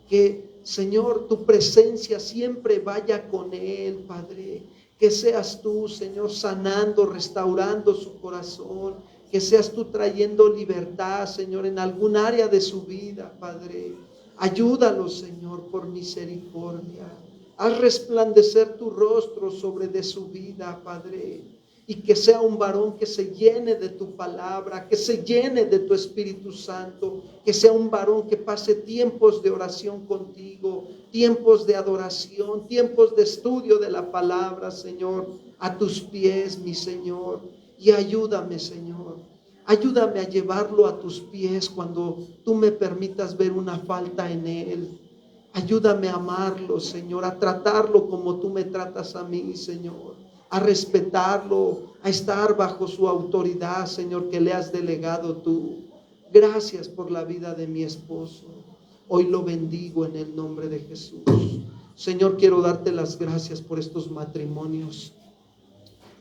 Que, Señor, tu presencia siempre vaya con él, Padre. Que seas tú, Señor, sanando, restaurando su corazón. Que seas tú trayendo libertad, Señor, en algún área de su vida, Padre. Ayúdalo, Señor, por misericordia. Haz resplandecer tu rostro sobre de su vida, Padre. Y que sea un varón que se llene de tu palabra, que se llene de tu Espíritu Santo, que sea un varón que pase tiempos de oración contigo, tiempos de adoración, tiempos de estudio de la palabra, Señor, a tus pies, mi Señor. Y ayúdame, Señor, ayúdame a llevarlo a tus pies cuando tú me permitas ver una falta en él. Ayúdame a amarlo, Señor, a tratarlo como tú me tratas a mí, Señor. A respetarlo, a estar bajo su autoridad, Señor, que le has delegado tú. Gracias por la vida de mi esposo. Hoy lo bendigo en el nombre de Jesús. Señor, quiero darte las gracias por estos matrimonios.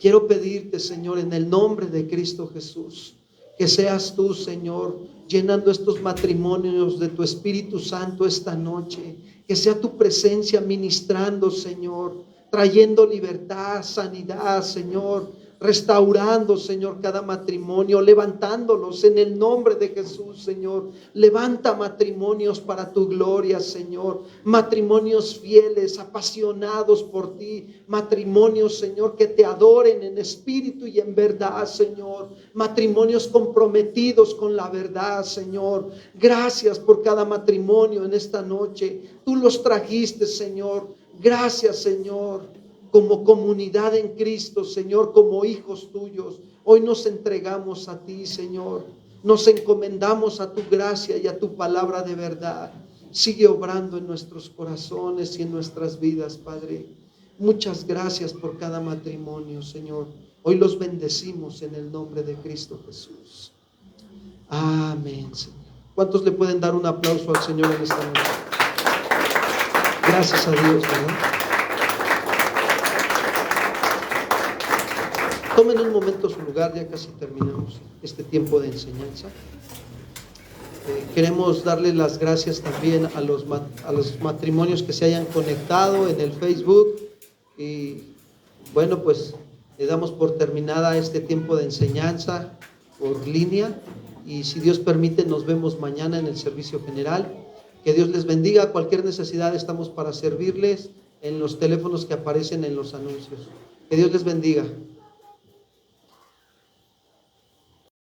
Quiero pedirte, Señor, en el nombre de Cristo Jesús, que seas tú, Señor, llenando estos matrimonios de tu Espíritu Santo esta noche. Que sea tu presencia ministrando, Señor, trayendo libertad, sanidad, Señor, restaurando, Señor, cada matrimonio, levantándolos en el nombre de Jesús, Señor. Levanta matrimonios para tu gloria, Señor. Matrimonios fieles, apasionados por ti. Matrimonios, Señor, que te adoren en espíritu y en verdad, Señor. Matrimonios comprometidos con la verdad, Señor. Gracias por cada matrimonio en esta noche. Tú los trajiste, Señor. Gracias, Señor, como comunidad en Cristo, Señor, como hijos tuyos. Hoy nos entregamos a ti, Señor. Nos encomendamos a tu gracia y a tu palabra de verdad. Sigue obrando en nuestros corazones y en nuestras vidas, Padre. Muchas gracias por cada matrimonio, Señor. Hoy los bendecimos en el nombre de Cristo Jesús. Amén, Señor. ¿Cuántos le pueden dar un aplauso al Señor en esta noche? Gracias a Dios, ¿verdad? Tomen un momento su lugar, ya casi terminamos este tiempo de enseñanza. Queremos darle las gracias también a los matrimonios que se hayan conectado en el Facebook. Y bueno, pues le damos por terminada este tiempo de enseñanza por línea. Y si Dios permite, nos vemos mañana en el servicio general. Que Dios les bendiga. Cualquier necesidad estamos para servirles en los teléfonos que aparecen en los anuncios. Que Dios les bendiga.